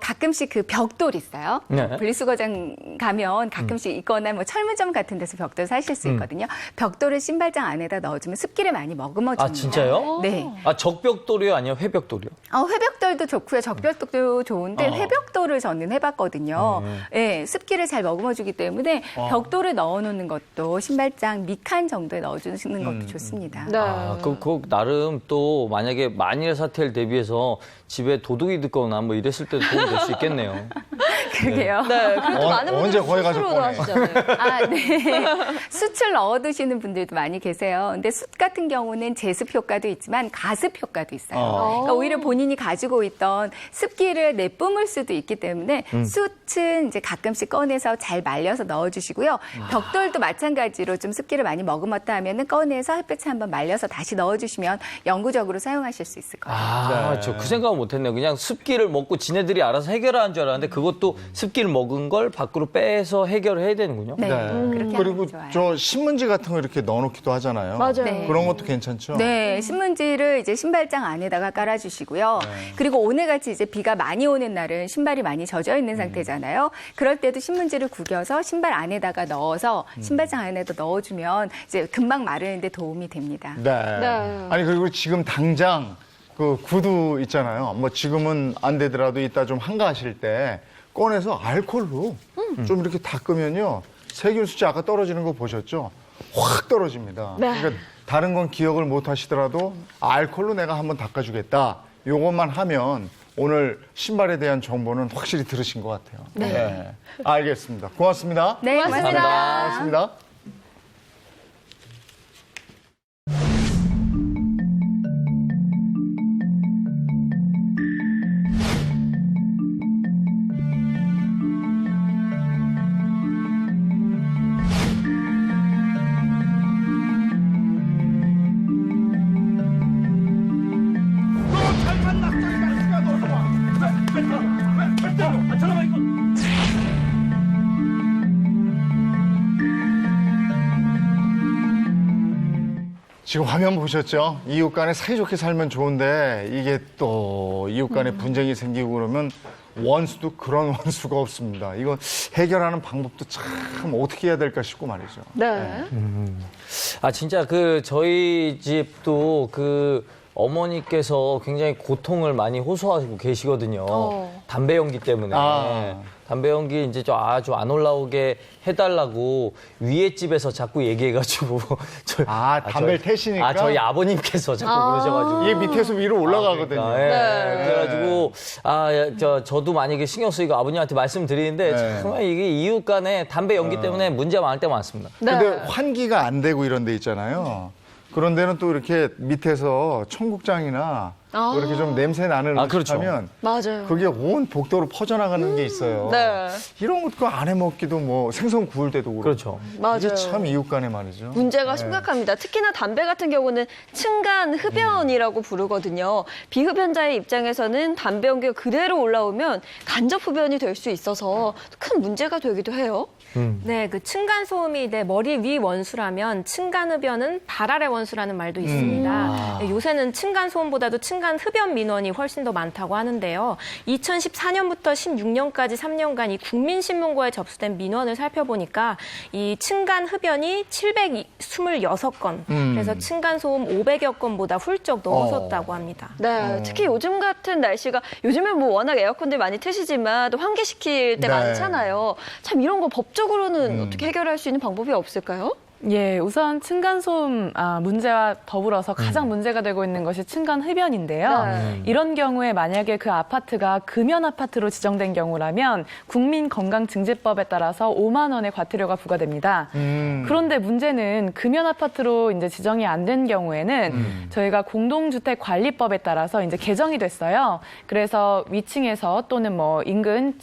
E: 가끔씩 그 벽돌 있어요.
C: 네.
E: 분리수거장 가면 가끔씩 있거나 뭐 철물점 같은 데서 벽돌 사실 수 있거든요. 벽돌을 신발장 안에다 넣어주면 습기를 많이 머금어줍니다.
C: 진짜요?
E: 네.
C: 적벽돌이요? 아니면 회벽돌이요?
E: 회벽돌도 좋고요. 적벽돌도 좋은데 회벽돌을 저는 해봤거든요. 네, 습기를 잘 머금어주기 때문에 벽돌을 넣어놓는 것도 신발장 밑칸 정도에 넣어주시는 것도 좋습니다.
B: 네.
C: 그 나름 또 만약에 만일 사태를 대비해서 집에 도둑이 듣거나 뭐 이랬을 때도 도움이 될 수 있겠네요.
E: 그러게요.
B: 네, 그래도 많은
A: 언제
B: 분들이
A: 거기 가서
B: 스스로도
A: 꺼내.
B: 하시잖아요.
E: 네. 숯을 넣어 두시는 분들도 많이 계세요. 근데 숯 같은 경우는 제습 효과도 있지만 가습 효과도 있어요. 그러니까 오히려 본인이 가지고 있던 습기를 내뿜을 수도 있기 때문에 숯은 이제 가끔씩 꺼내서 잘 말려서 넣어 주시고요. 벽돌도 마찬가지로 좀 습기를 많이 머금었다 하면은 꺼내서 햇볕에 한번 말려서 다시 넣어 주시면 영구적으로 사용하실 수 있을 거예요.
C: 저 그 생각은 못했네요. 그냥 습기를 먹고 지네들이 알아서 해결하는 줄 알았는데 그것도 습기를 먹은 걸 밖으로 빼서 해결을 해야 되는군요.
E: 네. 그렇게
A: 그리고
E: 하면 좋아요.
A: 저 신문지 같은 거 이렇게 넣어놓기도 하잖아요.
B: 맞아요.
E: 네.
A: 그런 것도 괜찮죠?
E: 네, 신문지를 이제 신발장 안에다가 깔아주시고요. 그리고 오늘같이 이제 비가 많이 오는 날은 신발이 많이 젖어 있는 상태잖아요. 그럴 때도 신문지를 구겨서 신발 안에다가 넣어서 신발장 안에다 넣어주면 이제 금방 마르는데 도움이 됩니다.
A: 네.
B: 네.
A: 아니 그리고 지금 당장 그 구두 있잖아요. 뭐 지금은 안 되더라도 이따 좀 한가하실 때 꺼내서 알코올로 좀 이렇게 닦으면요. 세균 수치 아까 떨어지는 거 보셨죠? 확 떨어집니다.
B: 네.
A: 그러니까 다른 건 기억을 못 하시더라도 알코올로 내가 한번 닦아주겠다. 요것만 하면 오늘 신발에 대한 정보는 확실히 들으신 것 같아요. 네. 알겠습니다. 고맙습니다.
E: 네, 고맙습니다.
A: 고맙습니다. 지금 화면 보셨죠? 이웃 간에 사이좋게 살면 좋은데 이게 또 이웃 간에 분쟁이 생기고 그러면 원수도 그런 원수가 없습니다. 이거 해결하는 방법도 참 어떻게 해야 될까 싶고 말이죠.
B: 네.
C: 아, 진짜 저희 집도 어머니께서 굉장히 고통을 많이 호소하고 계시거든요. 담배 연기 때문에. 담배 연기 이제 좀 아주 안 올라오게 해달라고 위에 집에서 자꾸 얘기해가지고.
A: 담배를 태시니까?
C: 저희 아버님께서 자꾸 그러셔가지고.
A: 이게 밑에서 위로 올라가거든요.
C: 그래가지고, 저도 만약에 신경 쓰이고 아버님한테 말씀드리는데 정말 이게 이웃 간에 담배 연기 때문에 문제가 많을 때가 많습니다.
A: 근데 환기가 안 되고 이런 데 있잖아요. 그런 데는 또 이렇게 밑에서 청국장이나 이렇게 좀 냄새 나는 음식
C: 그렇죠.
A: 하면
B: 맞아요.
A: 그게 온 복도로 퍼져나가는 게 있어요.
B: 네.
A: 이런 것도 안 해먹기도 뭐 생선 구울 때도 그렇고.
C: 그렇죠.
B: 맞아요.
A: 이게 참 이웃 간에 말이죠.
B: 문제가 심각합니다. 특히나 담배 같은 경우는 층간 흡연이라고 부르거든요. 비흡연자의 입장에서는 담배 연기가 그대로 올라오면 간접 흡연이 될 수 있어서 큰 문제가 되기도 해요.
D: 네, 그 층간 소음이 머리 위 원수라면 층간 흡연은 발 아래 원수라는 말도 있습니다. 네, 요새는 층간 소음보다도 층간 흡연 민원이 훨씬 더 많다고 하는데요. 2014년부터 16년까지 3년간 이 국민신문고에 접수된 민원을 살펴보니까 이 층간 흡연이 726건, 그래서 층간 소음 500여 건보다 훌쩍 넘어섰다고 합니다.
B: 네, 특히 요즘 같은 날씨가 요즘엔 뭐 워낙 에어컨들 많이 트시지만 또 환기시킬 때
A: 네.
B: 많잖아요. 참 이런 거 법적으로는 어떻게 해결할 수 있는 방법이 없을까요?
F: 예, 우선 층간소음 문제와 더불어서 가장 문제가 되고 있는 것이 층간 흡연인데요. 이런 경우에 만약에 그 아파트가 금연 아파트로 지정된 경우라면 국민건강증진법에 따라서 5만 원의 과태료가 부과됩니다. 그런데 문제는 금연 아파트로 이제 지정이 안 된 경우에는 저희가 공동주택관리법에 따라서 이제 개정이 됐어요. 그래서 위층에서 또는 뭐 인근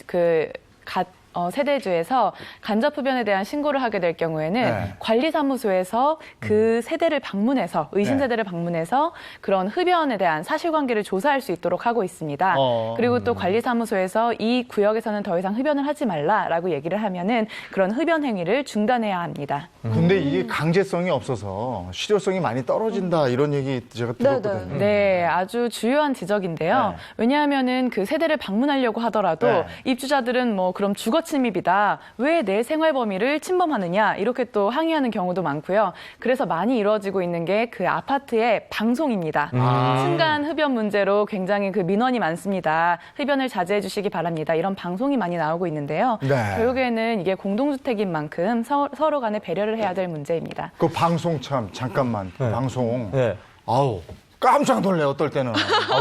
F: 세대주에서 간접 흡연에 대한 신고를 하게 될 경우에는 관리사무소에서 그 세대를 방문해서 의심 세대를 방문해서 그런 흡연에 대한 사실관계를 조사할 수 있도록 하고 있습니다. 그리고 또 관리사무소에서 이 구역에서는 더 이상 흡연을 하지 말라라고 얘기를 하면은 그런 흡연 행위를 중단해야 합니다.
A: 근데 이게 강제성이 없어서 실효성이 많이 떨어진다 이런 얘기 제가 들었거든요.
F: 네, 아주 주요한 지적인데요. 왜냐하면은 그 세대를 방문하려고 하더라도 입주자들은 뭐 그럼 주거 침입이다. 왜 내 생활 범위를 침범하느냐 이렇게 또 항의하는 경우도 많고요. 그래서 많이 이루어지고 있는 게 그 아파트의 방송입니다. 층간 흡연 문제로 굉장히 그 민원이 많습니다. 흡연을 자제해 주시기 바랍니다. 이런 방송이 많이 나오고 있는데요. 결국에는 이게 공동주택인 만큼 서로 간에 배려를 해야 될 문제입니다.
A: 그 방송 참 잠깐만 방송.
C: 네.
A: 아우 깜짝 놀래 어떨 때는.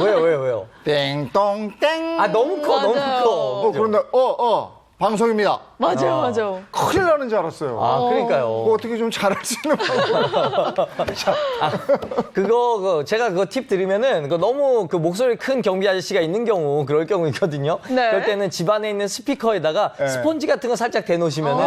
C: 왜요?
A: 땡똥땡.
C: 너무 커, 너무 커.
A: 그런데 방송입니다.
B: 맞아요.
A: 큰일 나는 줄 알았어요.
C: 그러니까요.
A: 그거 어떻게 좀 잘할 수 있는 방법.
C: 제가 그거 팁 드리면은, 너무 그 목소리 큰 경비 아저씨가 있는 경우, 그럴 경우 있거든요.
B: 네.
C: 그럴 때는 집 안에 있는 스피커에다가 스폰지 같은 거 살짝 대놓으시면은.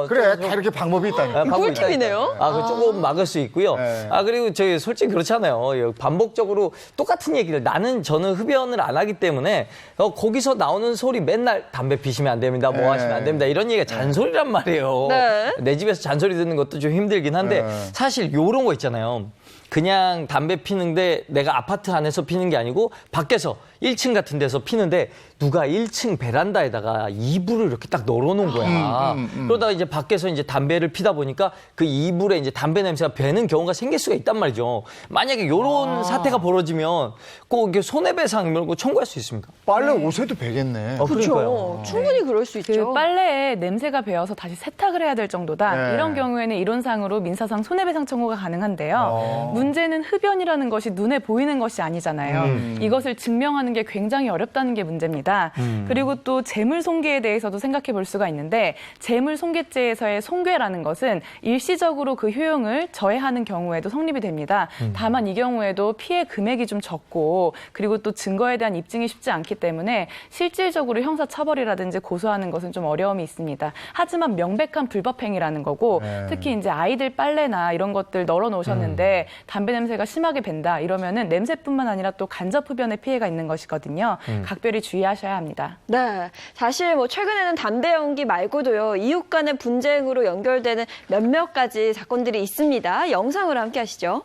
A: 그래 다 이렇게 방법이 있다니까.
B: 꿀팁이네요.
C: 그 조금 막을 수 있고요. 그리고 저희 솔직히 그렇잖아요. 반복적으로 똑같은 얘기를 저는 흡연을 안 하기 때문에 거기서 나오는 소리 맨날 담배 피시면 안 됩니다. 뭐 하시면 안 됩니다. 이런 얘기가 잔소리란 말이에요.
B: 네.
C: 내 집에서 잔소리 듣는 것도 좀 힘들긴 한데 사실 요런 거 있잖아요. 그냥 담배 피는데 내가 아파트 안에서 피는 게 아니고 밖에서 1층 같은 데서 피는데 누가 1층 베란다에다가 이불을 이렇게 딱 널어놓은 거야. 그러다가 이제 밖에서 이제 담배를 피다 보니까 그 이불에 이제 담배 냄새가 배는 경우가 생길 수가 있단 말이죠. 만약에 이런 사태가 벌어지면 꼭 이렇게 손해배상 이런 거 청구할 수 있습니다.
A: 빨래 옷에도 배겠네.
B: 그렇죠. 충분히 그럴 수 있죠.
F: 그 빨래에 냄새가 배어서 다시 세탁을 해야 될 정도다. 이런 경우에는 이론상으로 민사상 손해배상 청구가 가능한데요. 문제는 흡연이라는 것이 눈에 보이는 것이 아니잖아요. 이것을 증명하는 게 굉장히 어렵다는 게 문제입니다. 그리고 또 재물손괴에 대해서도 생각해 볼 수가 있는데 재물손괴죄에서의 손괴라는 것은 일시적으로 그 효용을 저해하는 경우에도 성립이 됩니다. 다만 이 경우에도 피해 금액이 좀 적고 그리고 또 증거에 대한 입증이 쉽지 않기 때문에 실질적으로 형사처벌이라든지 고소하는 것은 좀 어려움이 있습니다. 하지만 명백한 불법행위라는 거고 특히 이제 아이들 빨래나 이런 것들 널어 놓으셨는데 담배 냄새가 심하게 밴다 이러면은 냄새뿐만 아니라 또 간접 흡연의 피해가 있는 것이 것이거든요. 각별히 주의하셔야 합니다.
B: 네, 사실 뭐 최근에는 담배 연기 말고도요, 이웃 간의 분쟁으로 연결되는 몇몇 가지 사건들이 있습니다. 영상으로 함께 하시죠.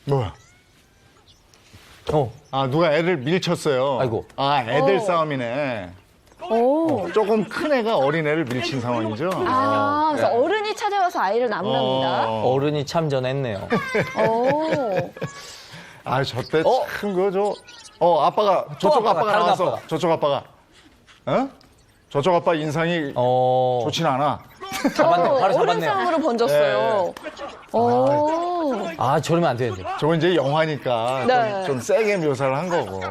A: 뭐야?
C: 어.
A: 아, 누가 애를 밀쳤어요.
C: 아이고.
A: 아, 애들 싸움이네. 조금 큰 애가 어린 애를 밀친 상황이죠.
B: 아, 그래서 어른이 찾아와서 아이를 나무랍니다.
C: 어른이 참전했네요.
B: 오.
A: 아, 저때
C: 어?
A: 참 아빠가 저쪽
C: 아빠가,
A: 아빠가
C: 다른
A: 나왔어.
C: 아빠가.
A: 저쪽 아빠가. 어? 저쪽 아빠 인상이 좋진 않아.
C: 잡았네요. 바로
B: 어른
C: 잡았네요.
B: 싸움으로 번졌어요. 오.
C: 아, 저러면 안 되는데.
A: 저건 이제 영화니까
B: 네.
A: 좀 세게 묘사를 한 거고.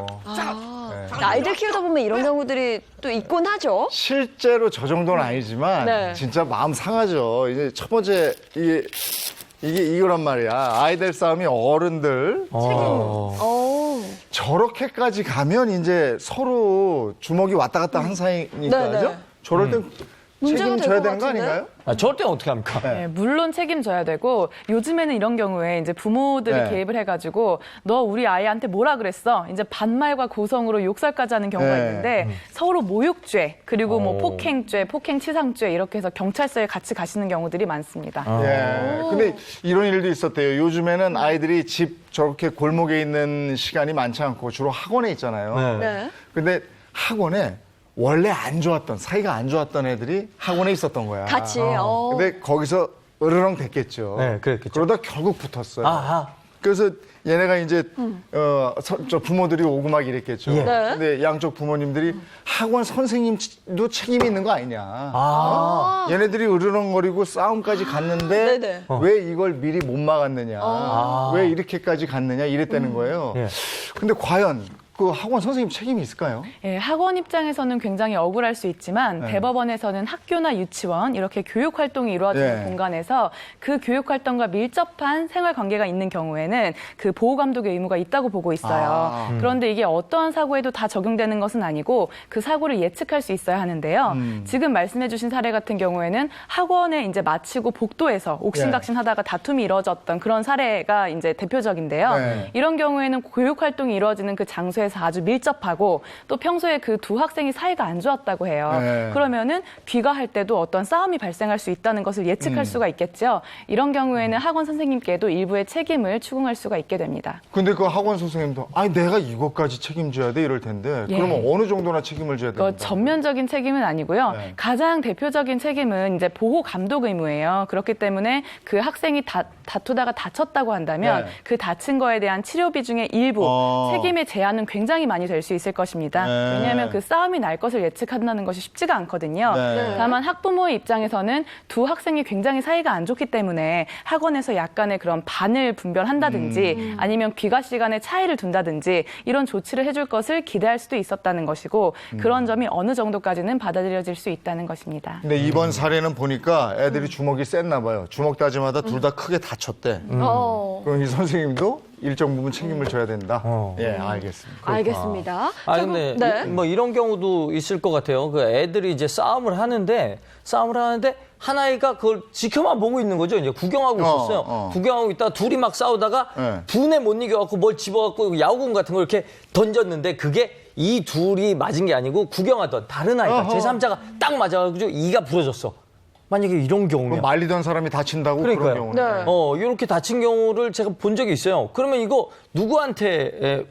B: 아이들 키우다 보면 이런 경우들이 또 있곤 하죠.
A: 실제로 저 정도는 아니지만
B: 네.
A: 진짜 마음 상하죠. 이제 첫 번째 이게 이거란 말이야. 아이들 싸움이 어른들
B: 오.
A: 저렇게까지 가면 이제 서로 주먹이 왔다 갔다 한 사이니까
B: 네, 네.
A: 죠 저럴 땐
B: 문제가
A: 책임져야
B: 될
A: 되는
B: 것
A: 거
B: 같은데?
A: 아닌가요?
C: 아, 저럴 땐 어떻게 합니까?
F: 네, 물론 책임져야 되고 요즘에는 이런 경우에 이제 부모들이
A: 네.
F: 개입을 해가지고 너 우리 아이한테 뭐라 그랬어? 이제 반말과 고성으로 욕설까지 하는 경우가
A: 네.
F: 있는데 서로 모욕죄 그리고 뭐
C: 오.
F: 폭행죄, 폭행치상죄 이렇게 해서 경찰서에 같이 가시는 경우들이 많습니다.
A: 예. 근데 이런 일도 있었대요. 요즘에는 아이들이 집 저렇게 골목에 있는 시간이 많지 않고 주로 학원에 있잖아요.
B: 네.
A: 근데 학원에 원래 안 좋았던, 사이가 안 좋았던 애들이 학원에 있었던 거야.
B: 같이.
A: 근데 거기서 으르렁 됐겠죠.
C: 네, 그랬겠죠.
A: 그러다 결국 붙었어요.
C: 아하.
A: 그래서 얘네가 이제 저 부모들이 오고 막 이랬겠죠.
C: 예.
B: 네.
A: 근데 양쪽 부모님들이 학원 선생님도 책임이 있는 거 아니냐.
C: 아.
A: 얘네들이 으르렁거리고 싸움까지 갔는데
B: 네네.
A: 왜 이걸 미리 못 막았느냐. 왜 이렇게까지 갔느냐 이랬다는 거예요.
C: 예.
A: 근데 과연 그 학원 선생님 책임이 있을까요?
F: 예, 학원 입장에서는 굉장히 억울할 수 있지만
A: 네.
F: 대법원에서는 학교나 유치원 이렇게 교육 활동이 이루어지는
A: 네.
F: 공간에서 그 교육 활동과 밀접한 생활 관계가 있는 경우에는 그 보호 감독의 의무가 있다고 보고 있어요. 그런데 이게 어떠한 사고에도 다 적용되는 것은 아니고 그 사고를 예측할 수 있어야 하는데요. 지금 말씀해주신 사례 같은 경우에는 학원에 이제 마치고 복도에서 옥신각신 하다가 다툼이 이루어졌던 그런 사례가 이제 대표적인데요.
A: 네.
F: 이런 경우에는 교육 활동이 이루어지는 그 장소에서 아주 밀접하고 또 평소에 그 두 학생이 사이가 안 좋았다고 해요.
A: 네.
F: 그러면은 귀가할 때도 어떤 싸움이 발생할 수 있다는 것을 예측할 수가 있겠죠. 이런 경우에는 학원 선생님께도 일부의 책임을 추궁할 수가 있게 됩니다.
A: 근데 그 학원 선생님도 아니 내가 이것까지 책임져야 돼 이럴 텐데
F: 예.
A: 그러면 어느 정도나 책임을 져야
F: 그
A: 됩니까?
F: 전면적인 책임은 아니고요.
A: 네.
F: 가장 대표적인 책임은 이제 보호 감독 의무예요. 그렇기 때문에 그 학생이 다투다가 다쳤다고 한다면
A: 네.
F: 그 다친 거에 대한 치료비 중에 일부 책임의 제한은 굉장히 많이 될 수 있을 것입니다.
A: 네.
F: 왜냐하면 그 싸움이 날 것을 예측한다는 것이 쉽지가 않거든요.
A: 네.
F: 다만 학부모의 입장에서는 두 학생이 굉장히 사이가 안 좋기 때문에 학원에서 약간의 그런 반을 분별한다든지 아니면 귀가 시간에 차이를 둔다든지 이런 조치를 해줄 것을 기대할 수도 있었다는 것이고 그런 점이 어느 정도까지는 받아들여질 수 있다는 것입니다.
A: 근데 이번 사례는 보니까 애들이 주먹이 셌나 봐요. 주먹 다짐하다 둘 다 크게 다쳤대. 그럼 이 선생님도 일정 부분 책임을 져야 된다. 예, 알겠습니다.
B: 알겠습니다.
C: 아,
B: 자,
C: 근데
B: 네.
C: 뭐 이런 경우도 있을 것 같아요. 그 애들이 이제 싸움을 하는데 한 아이가 그걸 지켜만 보고 있는 거죠. 이제 구경하고 있었어요. 구경하고 있다가 둘이 막 싸우다가
A: 네.
C: 분에 못 이겨갖고 뭘 집어갖고 야구공 같은 걸 이렇게 던졌는데 그게 이 둘이 맞은 게 아니고 구경하던 다른 아이가 제3자가 딱 맞아가지고 이가 부러졌어. 만약에 이런 경우면
A: 그럼 말리던 사람이 다친다고 그런
C: 그러니까요.
A: 경우는.
B: 네.
C: 이렇게 다친 경우를 제가 본 적이 있어요. 그러면 이거 누구한테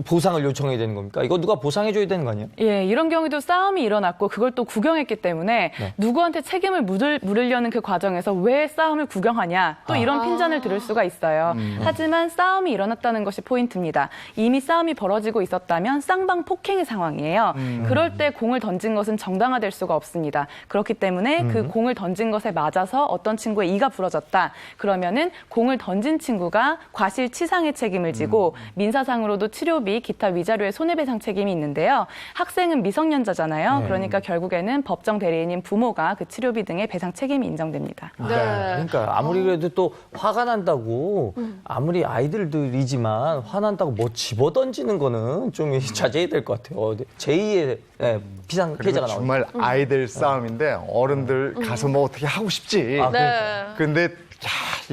C: 보상을 요청해야 되는 겁니까? 이거 누가 보상해줘야 되는 거 아니에요?
F: 예, 이런 경우도 싸움이 일어났고 그걸 또 구경했기 때문에 누구한테 책임을 물으려는 그 과정에서 왜 싸움을 구경하냐 또 이런 핀잔을 들을 수가 있어요. 하지만 싸움이 일어났다는 것이 포인트입니다. 이미 싸움이 벌어지고 있었다면 쌍방 폭행의 상황이에요. 그럴 때 공을 던진 것은 정당화될 수가 없습니다. 그렇기 때문에 그 공을 던진 것에 맞아서 어떤 친구의 이가 부러졌다. 그러면은 공을 던진 친구가 과실치상의 책임을 지고 민사상으로도 치료비, 기타 위자료의 손해배상 책임이 있는데요. 학생은 미성년자잖아요. 그러니까 결국에는 법정 대리인인 부모가 그 치료비 등의 배상 책임이 인정됩니다.
B: 네.
C: 그러니까 아무리 그래도 또 화가 난다고 아무리 아이들이지만 화난다고 뭐 집어던지는 거는 좀 자제해야 될 것 같아요. 제2의
A: 그리고
C: 피해자가 나오니까.
A: 정말 아이들 싸움인데 어른들 가서 뭐 어떻게 하고 싶지.
C: 아,
B: 네.
A: 근데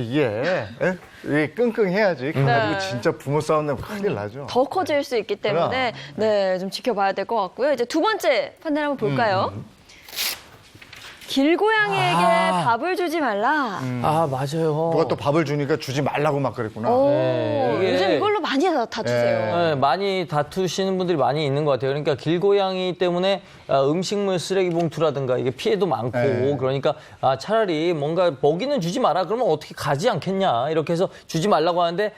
A: 이게 예? 이게 끙끙해야지. 가가지고 진짜 부모 싸움 나면 큰일 나죠.
B: 더 커질 수 있기 때문에 네, 좀 지켜봐야 될 것 같고요. 이제 두 번째 판넬 한번 볼까요? 길고양이에게 밥을 주지 말라.
C: 아, 맞아요.
A: 누가 또 밥을 주니까 주지 말라고 막 그랬구나.
B: 오,
C: 네, 이게-
B: 요즘 이걸로 많이 다투세요.
C: 네, 많이 다투시는 분들이 많이 있는 것 같아요. 그러니까 길고양이 때문에 음식물 쓰레기 봉투라든가 이게 피해도 많고
A: 네.
C: 그러니까 차라리 뭔가 먹이는 주지 마라. 그러면 어떻게 가지 않겠냐. 이렇게 해서 주지 말라고 하는데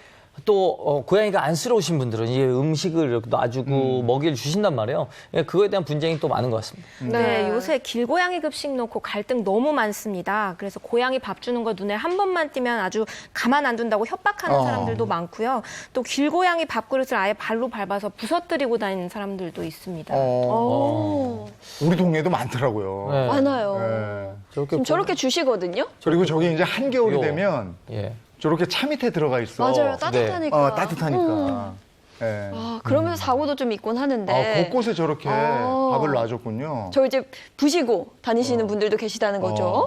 C: 또 고양이가 안쓰러우신 분들은 이제 음식을 이렇게 놔주고 먹이를 주신단 말이에요. 예, 그거에 대한 분쟁이 또 많은 것 같습니다.
D: 네, 요새 길고양이 급식 놓고 갈등 너무 많습니다. 그래서 고양이 밥 주는 거 눈에 한 번만 띄면 아주 가만 안 둔다고 협박하는 사람들도 많고요. 또 길고양이 밥그릇을 아예 발로 밟아서 부서뜨리고 다니는 사람들도 있습니다.
A: 우리 동네도 많더라고요.
C: 네.
B: 많아요.
A: 예.
B: 지금 저렇게 주시거든요.
A: 그리고 저기 이제 한겨울이
C: 요.
A: 되면
C: 예.
A: 저렇게 차 밑에 들어가 있어.
B: 맞아요. 따뜻하니까.
A: 따뜻하니까. 예.
B: 그러면서 사고도 좀 있곤 하는데.
A: 곳곳에 저렇게 밥을 놔줬군요.
B: 저 이제 부시고 다니시는 분들도 계시다는 거죠.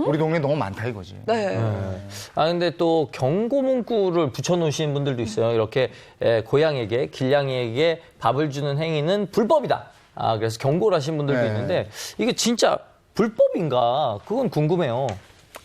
A: 우리 동네 너무 많다 이거지.
B: 네.
C: 근데 또 경고 문구를 붙여놓으시는 분들도 있어요. 이렇게 고양이에게, 길냥이에게 밥을 주는 행위는 불법이다. 그래서 경고를 하신 분들도
A: 네.
C: 있는데 이게 진짜 불법인가? 그건 궁금해요.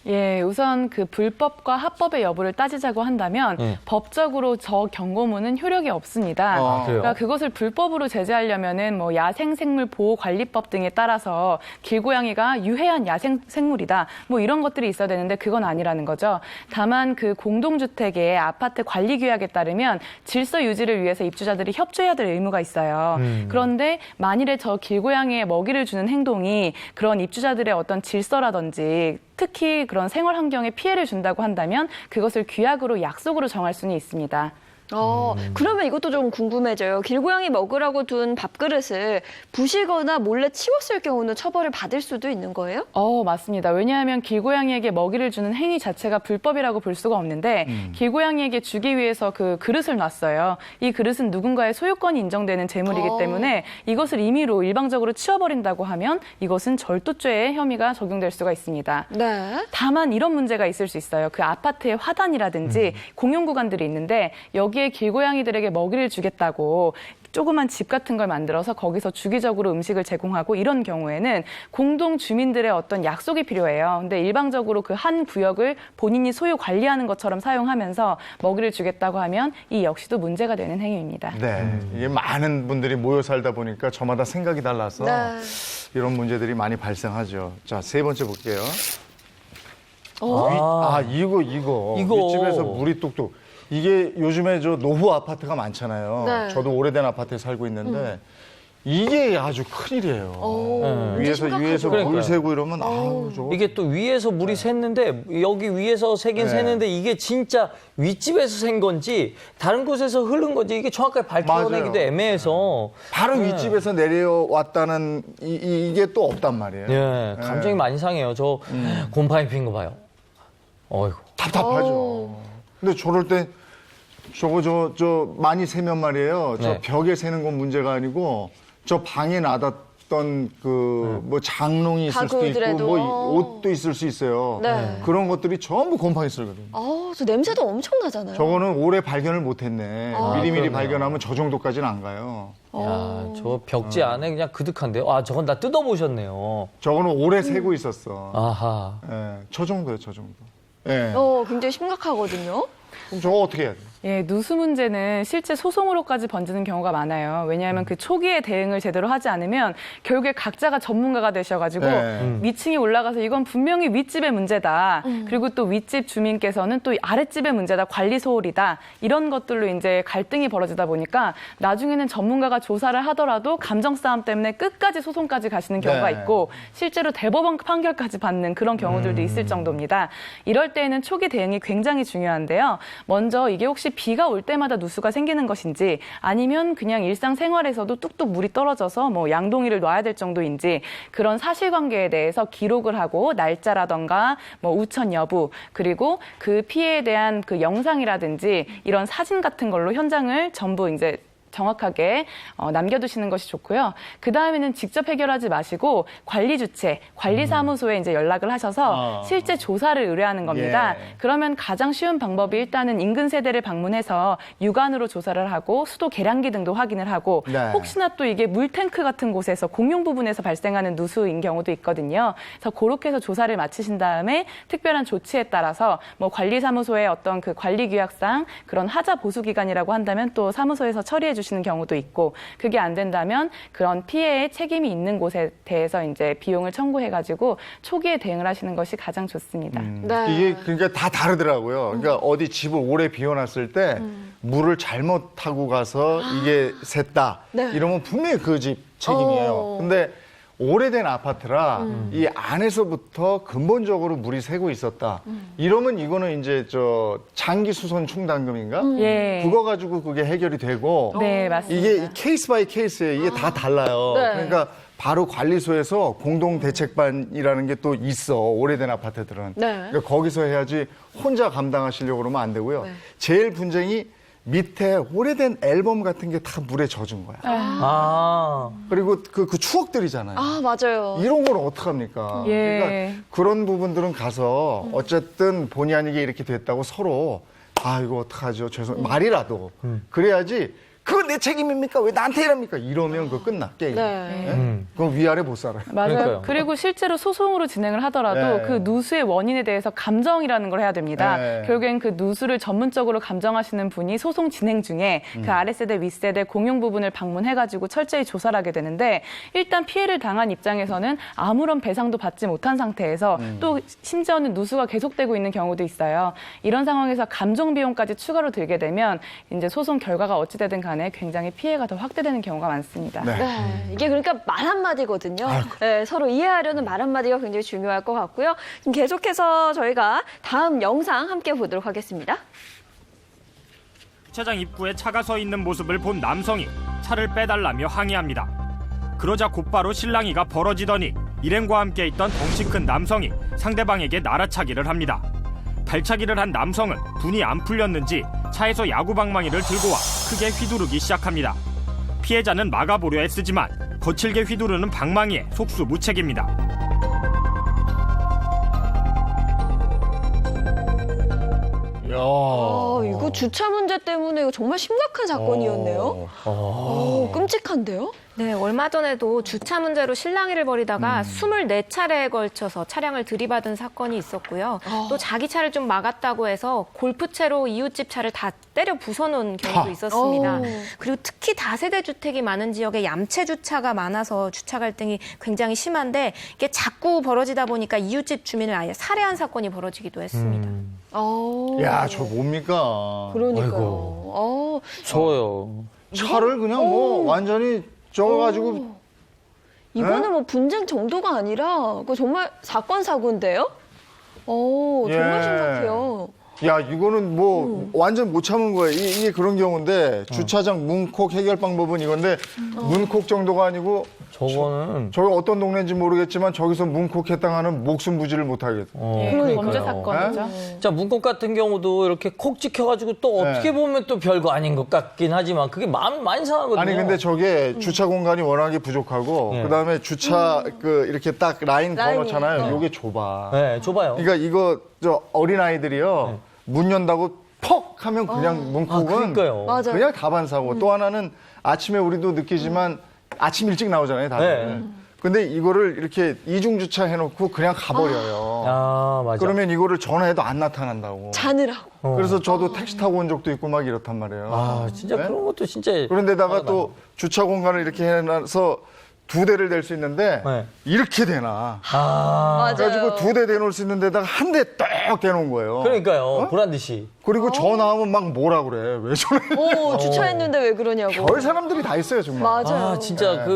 F: 예, 우선 그 불법과 합법의 여부를 따지자고 한다면 법적으로 저 경고문은 효력이 없습니다.
C: 그래요?
F: 그러니까 그것을 불법으로 제재하려면은 뭐 야생생물보호관리법 등에 따라서 길고양이가 유해한 야생생물이다. 뭐 이런 것들이 있어야 되는데 그건 아니라는 거죠. 다만 그 공동주택의 아파트 관리 규약에 따르면 질서 유지를 위해서 입주자들이 협조해야 될 의무가 있어요. 그런데 만일에 저 길고양이에 먹이를 주는 행동이 그런 입주자들의 어떤 질서라든지 특히 그런 생활 환경에 피해를 준다고 한다면 그것을 규약으로 약속으로 정할 수는 있습니다.
B: 그러면 이것도 좀 궁금해져요. 길고양이 먹으라고 둔 밥그릇을 부시거나 몰래 치웠을 경우는 처벌을 받을 수도 있는 거예요?
F: 맞습니다. 왜냐하면 길고양이에게 먹이를 주는 행위 자체가 불법이라고 볼 수가 없는데 길고양이에게 주기 위해서 그 그릇을 놨어요. 이 그릇은 누군가의 소유권이 인정되는 재물이기 때문에 이것을 임의로 일방적으로 치워버린다고 하면 이것은 절도죄의 혐의가 적용될 수가 있습니다.
B: 네.
F: 다만 이런 문제가 있을 수 있어요. 그 아파트의 화단이라든지 공용 구간들이 있는데 여기에 길고양이들에게 먹이를 주겠다고 조그만 집 같은 걸 만들어서 거기서 주기적으로 음식을 제공하고 이런 경우에는 공동 주민들의 어떤 약속이 필요해요. 근데 일방적으로 그 한 구역을 본인이 소유 관리하는 것처럼 사용하면서 먹이를 주겠다고 하면 이 역시도 문제가 되는 행위입니다.
A: 네. 이게 많은 분들이 모여 살다 보니까 저마다 생각이 달라서
B: 네.
A: 이런 문제들이 많이 발생하죠. 자, 세 번째 볼게요. 이거.
C: 이거.
A: 윗집에서 물이 뚝뚝. 이게 요즘에 저 노후 아파트가 많잖아요.
B: 네.
A: 저도 오래된 아파트에 살고 있는데 이게 아주 큰일이에요. 위에서
C: 그러니까요.
A: 물 새고 이러면 아우 저거.
C: 이게 또 위에서 물이 샜는데 여기 위에서 새긴 새는데 이게 진짜 윗집에서 샌 건지 다른 곳에서 흐른 건지 이게 정확하게 밝혀내기도
A: 맞아요.
C: 애매해서
A: 바로 윗집에서 내려왔다는 이게 또 없단 말이에요.
C: 예, 감정이 많이 상해요. 저 곰팡이 핀 거 봐요. 어이구.
A: 답답하죠. 근데 저럴 때 저거 저 많이 세면 말이에요. 저
C: 네.
A: 벽에 새는 건 문제가 아니고 저 방에 놔뒀던 그 뭐 장롱이 있을 수도 있고
B: 가구들에도.
A: 뭐 옷도 있을 수 있어요.
B: 네.
A: 그런 것들이 전부 곰팡이 쓸거든요.
B: 저 냄새도 엄청 나잖아요.
A: 저거는 오래 발견을 못했네. 미리미리 발견하면 저 정도까지는 안 가요.
C: 야, 저 벽지 안에 그냥 그득한데요. 저건 다 뜯어보셨네요.
A: 저거는 오래 새고 있었어.
C: 아하.
A: 예, 저 정도예요, 저 정도. 예.
B: 굉장히 심각하거든요.
A: 그럼 저거 어떻게 해야 돼?
F: 예, 누수 문제는 실제 소송으로까지 번지는 경우가 많아요. 왜냐하면 그 초기에 대응을 제대로 하지 않으면 결국에 각자가 전문가가 되셔가지고 위층에 올라가서 이건 분명히 윗집의 문제다. 그리고 또 윗집 주민께서는 또 아랫집의 문제다. 관리 소홀이다. 이런 것들로 이제 갈등이 벌어지다 보니까 나중에는 전문가가 조사를 하더라도 감정 싸움 때문에 끝까지 소송까지 가시는 경우가
A: 네.
F: 있고 실제로 대법원 판결까지 받는 그런 경우들도 있을 정도입니다. 이럴 때에는 초기 대응이 굉장히 중요한데요. 먼저 이게 혹시 비가 올 때마다 누수가 생기는 것인지 아니면 그냥 일상생활에서도 뚝뚝 물이 떨어져서 뭐 양동이를 놔야 될 정도인지 그런 사실관계에 대해서 기록을 하고 날짜라던가 뭐 우천 여부 그리고 그 피해에 대한 그 영상이라든지 이런 사진 같은 걸로 현장을 전부 이제 정확하게 남겨두시는 것이 좋고요. 그 다음에는 직접 해결하지 마시고 관리 주체, 관리사무소에 이제 연락을 하셔서 실제 조사를 의뢰하는 겁니다.
A: 예.
F: 그러면 가장 쉬운 방법이 일단은 인근 세대를 방문해서 육안으로 조사를 하고 수도 계량기 등도 확인을 하고
A: 네.
F: 혹시나 또 이게 물탱크 같은 곳에서 공용 부분에서 발생하는 누수인 경우도 있거든요. 그래서 그렇게 해서 조사를 마치신 다음에 특별한 조치에 따라서 뭐 관리사무소의 어떤 그 관리규약상 그런 하자 보수 기간이라고 한다면 또 사무소에서 처리해 주시는 경우도 있고 그게 안 된다면 그런 피해에 책임이 있는 곳에 대해서 이제 비용을 청구해가지고 초기에 대응을 하시는 것이 가장 좋습니다.
B: 네.
A: 이게 그러니까 다 다르더라고요. 그러니까 어디 집을 오래 비워놨을 때 물을 잘못 타고 가서 이게 샜다.
B: 네.
A: 이러면 분명히 그 집 책임이에요. 근데 오래된 아파트라 이 안에서부터 근본적으로 물이 새고 있었다. 이러면 이거는 이제 저 장기 수선 충당금인가?
F: 예.
A: 그거 가지고 그게 해결이 되고
F: 네, 맞습니다.
A: 이게 케이스 바이 케이스에 이게 다 달라요.
B: 네.
A: 그러니까 바로 관리소에서 공동 대책반이라는 게 또 있어. 오래된 아파트들은.
B: 네.
A: 그러니까 거기서 해야지 혼자 감당하시려고 그러면 안 되고요. 제일 분쟁이 밑에 오래된 앨범 같은 게 다 물에 젖은 거야. 그리고 그 추억들이잖아요.
B: 아, 맞아요.
A: 이런 걸 어떡합니까?
F: 예.
A: 그러니까 그런 부분들은 가서 어쨌든 본의 아니게 이렇게 됐다고 서로 아 이거 어떡하죠? 말이라도 그래야지 그건 내 책임입니까? 왜 나한테 이럽니까? 이러면 그거 끝나 게임.
B: 네.
A: 예? 그럼 위아래 못 살아요.
F: 맞아요.
C: 그러니까요.
F: 그리고 실제로 소송으로 진행을 하더라도
A: 네.
F: 그 누수의 원인에 대해서 감정이라는 걸 해야 됩니다.
A: 네.
F: 결국엔 그 누수를 전문적으로 감정하시는 분이 소송 진행 중에 그 아랫세대, 윗세대 공용 부분을 방문해가지고 철저히 조사를 하게 되는데 일단 피해를 당한 입장에서는 아무런 배상도 받지 못한 상태에서 또 심지어는 누수가 계속되고 있는 경우도 있어요. 이런 상황에서 감정 비용까지 추가로 들게 되면 이제 소송 결과가 어찌되든 간에 굉장히 피해가 더 확대되는 경우가 많습니다.
A: 네.
B: 네, 이게 그러니까 말 한마디거든요. 네, 서로 이해하려는 말 한마디가 굉장히 중요할 것 같고요. 지금 계속해서 저희가 다음 영상 함께 보도록 하겠습니다.
G: 주차장 입구에 차가 서 있는 모습을 본 남성이 차를 빼달라며 항의합니다. 그러자 곧바로 실랑이가 벌어지더니 일행과 함께 있던 덩치 큰 남성이 상대방에게 날아차기를 합니다. 발차기를 한 남성은 분이 안 풀렸는지 차에서 야구방망이를 들고 와 크게 휘두르기 시작합니다. 피해자는 막아보려 애쓰지만 거칠게 휘두르는 방망이에 속수무책입니다.
A: 야.
B: 이거 주차 문제 때문에 이거 정말 심각한 사건이었네요. 끔찍한데요?
D: 네, 얼마 전에도 주차 문제로 실랑이를 벌이다가 24차례에 걸쳐서 차량을 들이받은 사건이 있었고요. 또 자기 차를 좀 막았다고 해서 골프채로 이웃집 차를 다 때려 부숴놓은 경우도 있었습니다. 그리고 특히 다세대 주택이 많은 지역에 얌체 주차가 많아서 주차 갈등이 굉장히 심한데 이게 자꾸 벌어지다 보니까 이웃집 주민을 아예 살해한 사건이 벌어지기도 했습니다.
A: 야, 저 뭡니까?
B: 그러니까요.
C: 무서워요.
A: 차를 그냥 뭐 완전히 쪄가지고
B: 이거는 뭐 분쟁 정도가 아니라 그거 정말 사건 사고인데요? 정말
A: 예.
B: 심각해요.
A: 야, 이거는 뭐 완전 못 참은 거예요. 이게 그런 경우인데 주차장 문콕 해결 방법은 이건데 문콕 정도가 아니고 저기 어떤 동네인지 모르겠지만 저기서 문콕 했당하는 목숨 부지를 못 하겠어.
F: 범죄 사건이죠.
C: 자, 문콕 같은 경우도 이렇게 콕 찍혀가지고 또 어떻게 보면 또 별거 아닌 것 같긴 하지만 그게 마음이 많이 상하거든요.
A: 아니 근데 저게 주차 공간이 워낙에 부족하고
C: 예.
A: 그다음에 주차 그 이렇게 딱 라인 그어놓잖아요. 요게 좁아.
C: 네, 좁아요.
A: 그러니까 이거 저 어린 아이들이요 문 연다고 퍽 하면 그냥 문콕은
C: 그러니까요.
B: 맞아요.
A: 그냥 다반사고 또 하나는 아침에 우리도 느끼지만 아침 일찍 나오잖아요 다들.
C: 네.
A: 근데 이거를 이렇게 이중 주차 해놓고 그냥 가버려요.
C: 아, 맞아.
A: 그러면 이거를 전화해도 안 나타난다고.
B: 자느라고.
A: 그래서 저도 택시 타고 온 적도 있고 막 이렇단 말이에요.
C: 아, 진짜
A: 네?
C: 그런 것도 진짜.
A: 그런데다가 또 주차 공간을 이렇게 해놔서 2대를 댈 수 있는데
C: 네.
A: 이렇게 되나.
B: 맞아요.
A: 그래가지고 2대 대놓을 수 있는 데다가 한 대 딱 대놓은 거예요.
C: 그러니까요. 보란 듯이.
A: 그리고 전화하면 막 뭐라 그래. 왜 전화해?
B: 주차했는데 왜 그러냐고.
A: 별 사람들이 다 있어요 정말.
B: 맞아요.
C: 아, 진짜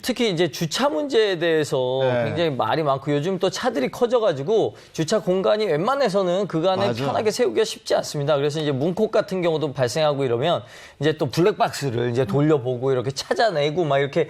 C: 특히 이제 주차 문제에 대해서
A: 네.
C: 굉장히 말이 많고 요즘 또 차들이 커져가지고 주차 공간이 웬만해서는 그간에
A: 맞아.
C: 편하게 세우기가 쉽지 않습니다. 그래서 이제 문콕 같은 경우도 발생하고 이러면 이제 또 블랙박스를 이제 돌려보고 이렇게 찾아내고 막 이렇게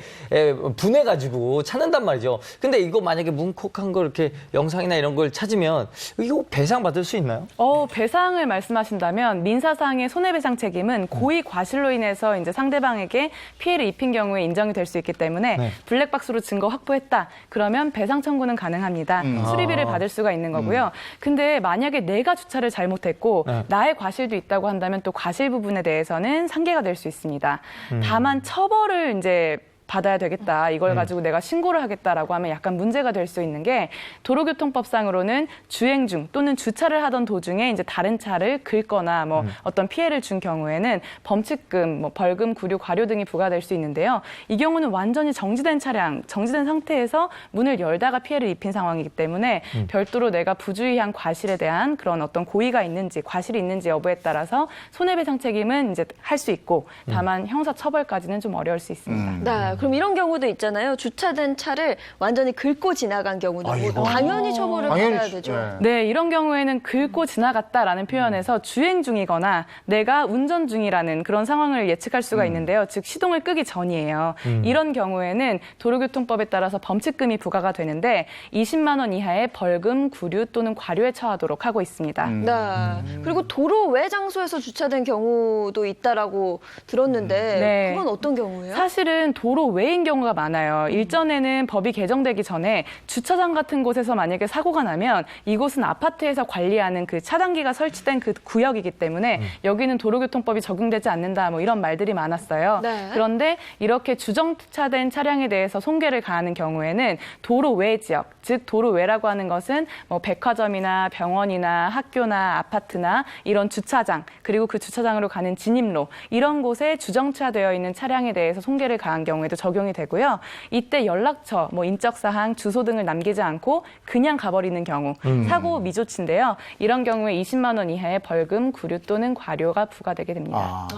C: 분해가지고 찾는단 말이죠. 근데 이거 만약에 문콕한 거 이렇게 영상이나 이런 걸 찾으면 이거 배상 받을 수 있나요?
F: 배상을 피해를 말씀하신다면 민사상의 손해배상 책임은 고의 과실로 인해서 이제 상대방에게 피해를 입힌 경우에 인정이 될 수 있기 때문에
C: 네.
F: 블랙박스로 증거 확보했다. 그러면 배상 청구는 가능합니다. 수리비를 받을 수가 있는 거고요. 근데 만약에 내가 주차를 잘못했고
C: 네.
F: 나의 과실도 있다고 한다면 또 과실 부분에 대해서는 상계가 될 수 있습니다. 다만 처벌을 이제 받아야 되겠다. 이걸 가지고 내가 신고를 하겠다라고 하면 약간 문제가 될 수 있는 게 도로교통법상으로는 주행 중 또는 주차를 하던 도중에 이제 다른 차를 긁거나 뭐 어떤 피해를 준 경우에는 범칙금, 뭐 벌금, 구류, 과료 등이 부과될 수 있는데요. 이 경우는 완전히 정지된 차량, 정지된 상태에서 문을 열다가 피해를 입힌 상황이기 때문에 별도로 내가 부주의한 과실에 대한 그런 어떤 고의가 있는지, 과실이 있는지 여부에 따라서 손해배상 책임은 이제 할 수 있고 다만 형사 처벌까지는 좀 어려울 수 있습니다.
B: 네, 그럼 이런 경우도 있잖아요. 주차된 차를 완전히 긁고 지나간 경우도
A: 아이고.
B: 당연히 처벌을
A: 당연히
B: 받아야 되죠.
A: 네.
F: 네, 이런 경우에는 긁고 지나갔다라는 표현에서 주행 중이거나 내가 운전 중이라는 그런 상황을 예측할 수가 있는데요. 즉 시동을 끄기 전이에요. 이런 경우에는 도로교통법에 따라서 범칙금이 부과가 되는데 20만 원 이하의 벌금, 구류 또는 과료에 처하도록 하고 있습니다.
B: 네. 그리고 도로 외 장소에서 주차된 경우도 있다라고 들었는데
F: 네.
B: 그건 어떤 경우예요?
F: 사실은 도로 외인 경우가 많아요. 일전에는 법이 개정되기 전에 주차장 같은 곳에서 만약에 사고가 나면 이곳은 아파트에서 관리하는 그 차단기가 설치된 그 구역이기 때문에 여기는 도로교통법이 적용되지 않는다 뭐 이런 말들이 많았어요.
B: 네.
F: 그런데 이렇게 주정차된 차량에 대해서 손괴를 가하는 경우에는 도로 외 지역, 즉 도로 외라고 하는 것은 뭐 백화점이나 병원이나 학교나 아파트나 이런 주차장 그리고 그 주차장으로 가는 진입로 이런 곳에 주정차되어 있는 차량에 대해서 손괴를 가한 경우에도 적용이 되고요. 이때 연락처, 뭐 인적사항, 주소 등을 남기지 않고 그냥 가버리는 경우 사고 미조치인데요. 이런 경우에 20만 원 이하의 벌금, 구류 또는 과료가 부과되게 됩니다.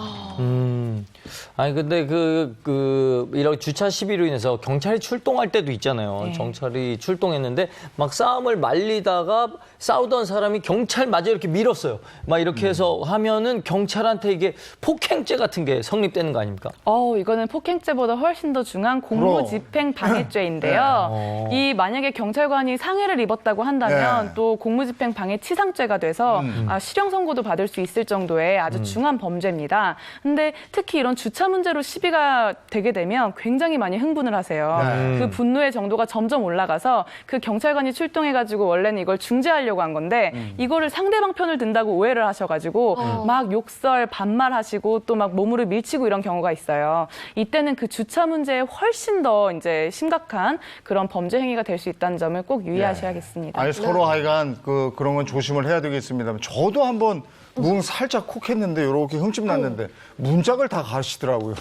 C: 아니 근데 이런 주차 시비로 인해서 경찰이 출동할 때도 있잖아요.
F: 네.
C: 경찰이 출동했는데 막 싸움을 말리다가 싸우던 사람이 경찰마저 이렇게 밀었어요. 막 이렇게 해서 하면은 경찰한테 이게 폭행죄 같은 게 성립되는 거 아닙니까?
F: 이거는 폭행죄보다 훨씬 더 중요한 공무집행 방해죄인데요. 이 만약에 경찰관이 상해를 입었다고 한다면
A: 네.
F: 또 공무집행 방해 치상죄가 돼서 실형 선고도 받을 수 있을 정도의 아주 중한 범죄입니다. 근데 특히 이런 주차 문제로 시비가 되게 되면 굉장히 많이 흥분을 하세요.
A: 네.
F: 그 분노의 정도가 점점 올라가서 그 경찰관이 출동해가지고 원래는 이걸 중재하려고 한 건데 이거를 상대방 편을 든다고 오해를 하셔가지고 막 욕설, 반말하시고 또 막 몸으로 밀치고 이런 경우가 있어요. 이때는 그 주차 문제에 훨씬 더 이제 심각한 그런 범죄 행위가 될 수 있다는 점을 꼭 유의하셔야겠습니다.
A: 아니 서로 하여간 그런 건 조심을 해야 되겠습니다만 저도 한번 뭉 살짝 콕 했는데 이렇게 흠집 났는데 문짝을 다 가시더라고요.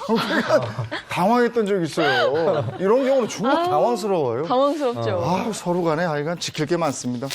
A: 당황했던 적이 있어요. 이런 경우는 정말 당황스러워요.
B: 당황스럽죠.
A: 서로 간에 하여간 지킬 게 많습니다.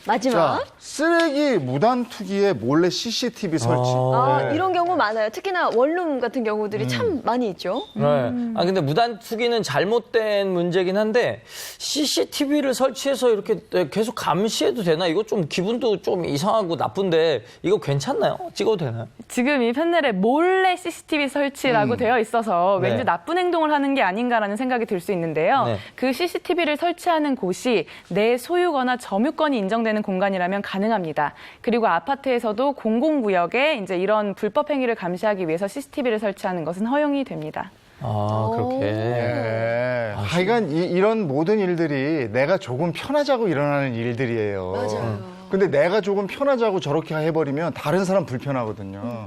B: 마지막.
A: 자, 쓰레기 무단 투기에 몰래 CCTV 설치. 네.
B: 이런 경우 많아요. 특히나 원룸 같은 경우들이 참 많이 있죠.
C: 네. 근데 무단 투기는 잘못된 문제긴 한데 CCTV를 설치해서 이렇게 계속 감시해도 되나? 이거 좀 기분도 좀 이상하고 나쁜데 이거 괜찮나요? 찍어도 되나요?
F: 지금 이 판넬에 몰래 CCTV 설치라고 되어 있어서
C: 네.
F: 왠지 나쁜 행동을 하는 게 아닌가라는 생각이 들 수 있는데요.
C: 네.
F: 그 CCTV를 설치하는 곳이 내 소유거나 점유권이 인정되는 공간이라면 가능합니다. 그리고 아파트에서도 공공구역에 이제 이런 불법 행위를 감시하기 위해서 CCTV를 설치하는 것은 허용이 됩니다.
C: 그렇게.
A: 네. 하여간 이런 모든 일들이 내가 조금 편하자고 일어나는 일들이에요.
B: 맞아요.
A: 근데 내가 조금 편하자고 저렇게 해버리면 다른 사람 불편하거든요.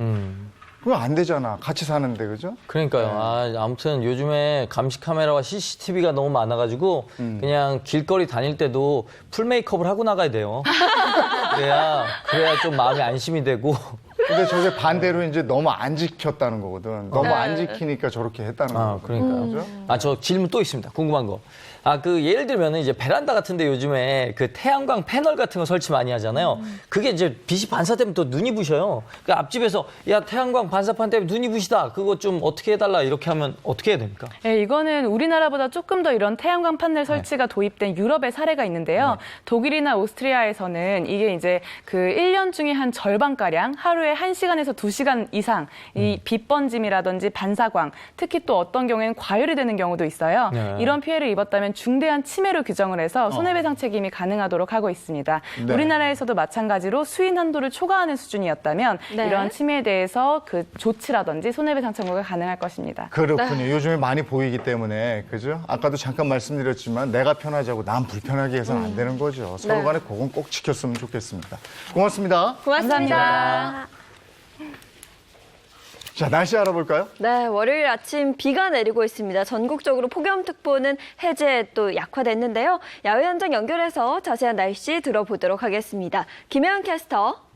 A: 그거 안 되잖아. 같이 사는데, 그죠?
C: 그러니까요. 아무튼 요즘에 감시 카메라와 CCTV가 너무 많아가지고 그냥 길거리 다닐 때도 풀 메이크업을 하고 나가야 돼요. 그래야 좀 마음이 안심이 되고.
A: 근데 저게 반대로 이제 너무 안 지켰다는 거거든. 너무 안 지키니까 저렇게 했다는 거거든.
C: 그러니까요.
A: 그죠?
C: 저 질문 또 있습니다. 궁금한 거. 예를 들면 이제 베란다 같은데 요즘에 그 태양광 패널 같은 거 설치 많이 하잖아요. 그게 이제 빛이 반사되면 또 눈이 부셔요. 그러니까 앞집에서 야, 태양광 반사판 때문에 눈이 부시다. 그거 좀 어떻게 해달라. 이렇게 하면 어떻게 해야 됩니까?
F: 네, 이거는 우리나라보다 조금 더 이런 태양광 판넬 설치가 도입된 유럽의 사례가 있는데요. 독일이나 오스트리아에서는 이게 이제 그 1년 중에 한 절반가량 하루에 하루에 1시간에서 2시간 이상 이 빛번짐이라든지 반사광, 특히 또 어떤 경우에는 과열이 되는 경우도 있어요.
C: 네.
F: 이런 피해를 입었다면 중대한 침해로 규정을 해서 손해배상 책임이 가능하도록 하고 있습니다.
A: 네.
F: 우리나라에서도 마찬가지로 수인 한도를 초과하는 수준이었다면
B: 네.
F: 이러한 침해에 대해서 그 조치라든지 손해배상 청구가 가능할 것입니다.
A: 그렇군요. 요즘에 많이 보이기 때문에 그죠? 아까도 잠깐 말씀드렸지만 내가 편하자고 남 불편하게 해서는 안 되는 거죠. 서로 간에 그건 꼭 지켰으면 좋겠습니다. 고맙습니다.
B: 고맙습니다.
A: 자, 날씨 알아볼까요?
B: 네, 월요일 아침 비가 내리고 있습니다. 전국적으로 폭염특보는 해제 또 약화됐는데요. 야외 현장 연결해서 자세한 날씨 들어보도록 하겠습니다. 김혜연 캐스터.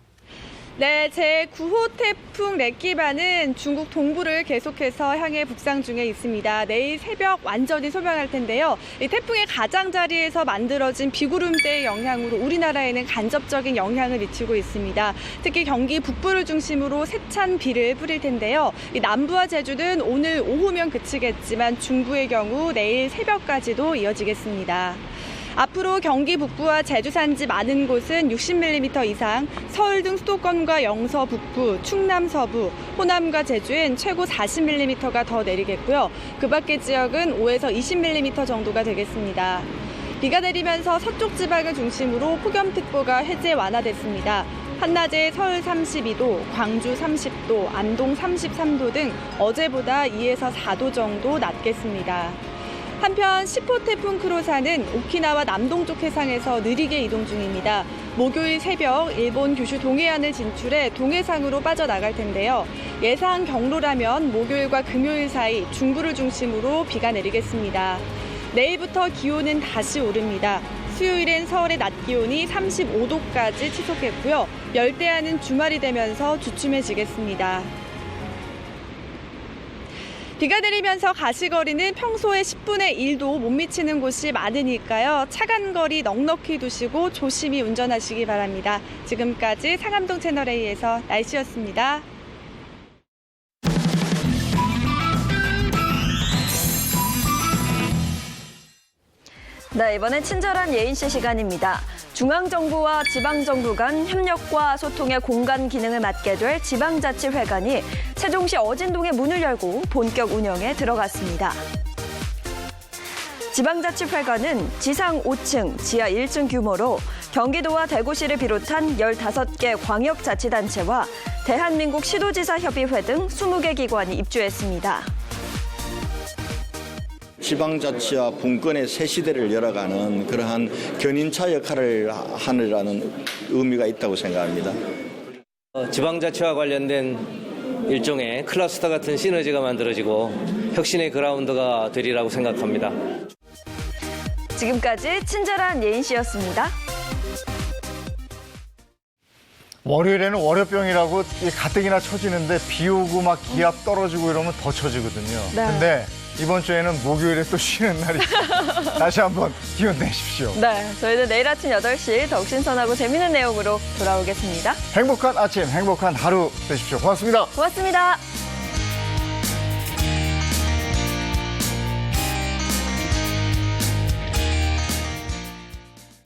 H: 네, 제9호 태풍 레끼바는 중국 동부를 계속해서 향해 북상 중에 있습니다. 내일 새벽 완전히 소멸할 텐데요. 이 태풍의 가장자리에서 만들어진 비구름대의 영향으로 우리나라에는 간접적인 영향을 미치고 있습니다. 특히 경기 북부를 중심으로 세찬 비를 뿌릴 텐데요. 이 남부와 제주는 오늘 오후면 그치겠지만 중부의 경우 내일 새벽까지도 이어지겠습니다. 앞으로 경기 북부와 제주 산지 많은 곳은 60mm 이상, 서울 등 수도권과 영서 북부, 충남 서부, 호남과 제주엔 최고 40mm가 더 내리겠고요. 그 밖의 지역은 5에서 20mm 정도가 되겠습니다. 비가 내리면서 서쪽 지방을 중심으로 폭염특보가 해제 완화됐습니다. 한낮에 서울 32도, 광주 30도, 안동 33도 등 어제보다 2에서 4도 정도 낮겠습니다. 한편 10호 태풍 크로사는 오키나와 남동쪽 해상에서 느리게 이동 중입니다. 목요일 새벽 일본 규슈 동해안을 진출해 동해상으로 빠져나갈 텐데요. 예상 경로라면 목요일과 금요일 사이 중부를 중심으로 비가 내리겠습니다. 내일부터 기온은 다시 오릅니다. 수요일엔 서울의 낮 기온이 35도까지 치솟겠고요. 열대야는 주말이 되면서 주춤해지겠습니다. 비가 내리면서 가시거리는 평소에 10분의 1도 못 미치는 곳이 많으니까요. 차간 거리 넉넉히 두시고 조심히 운전하시기 바랍니다. 지금까지 상암동 채널A에서 날씨였습니다.
B: 네, 이번엔 친절한 예인씨 시간입니다. 중앙정부와 지방정부 간 협력과 소통의 공간 기능을 맡게 될 지방자치회관이 세종시 어진동에 문을 열고 본격 운영에 들어갔습니다. 지방자치회관은 지상 5층, 지하 1층 규모로 경기도와 대구시를 비롯한 15개 광역자치단체와 대한민국 시도지사협의회 등 20개 기관이 입주했습니다.
I: 지방자치와 분권의 새 시대를 열어가는 그러한 견인차 역할을 하느라는 의미가 있다고 생각합니다.
J: 지방자치와 관련된 일종의 클러스터 같은 시너지가 만들어지고 혁신의 그라운드가 되리라고 생각합니다.
B: 지금까지 친절한 예인씨였습니다.
A: 월요일에는 월요병이라고 가뜩이나 쳐지는데 비 오고 막 기압 떨어지고 이러면 더 쳐지거든요.
B: 네.
A: 근데 이번 주에는 목요일에 또 쉬는 날이 있어요. 다시 한번 기운 내십시오.
B: 네, 저희는 내일 아침 8시 더욱 신선하고 재미있는 내용으로 돌아오겠습니다.
A: 행복한 아침, 행복한 하루 되십시오. 고맙습니다.
B: 고맙습니다.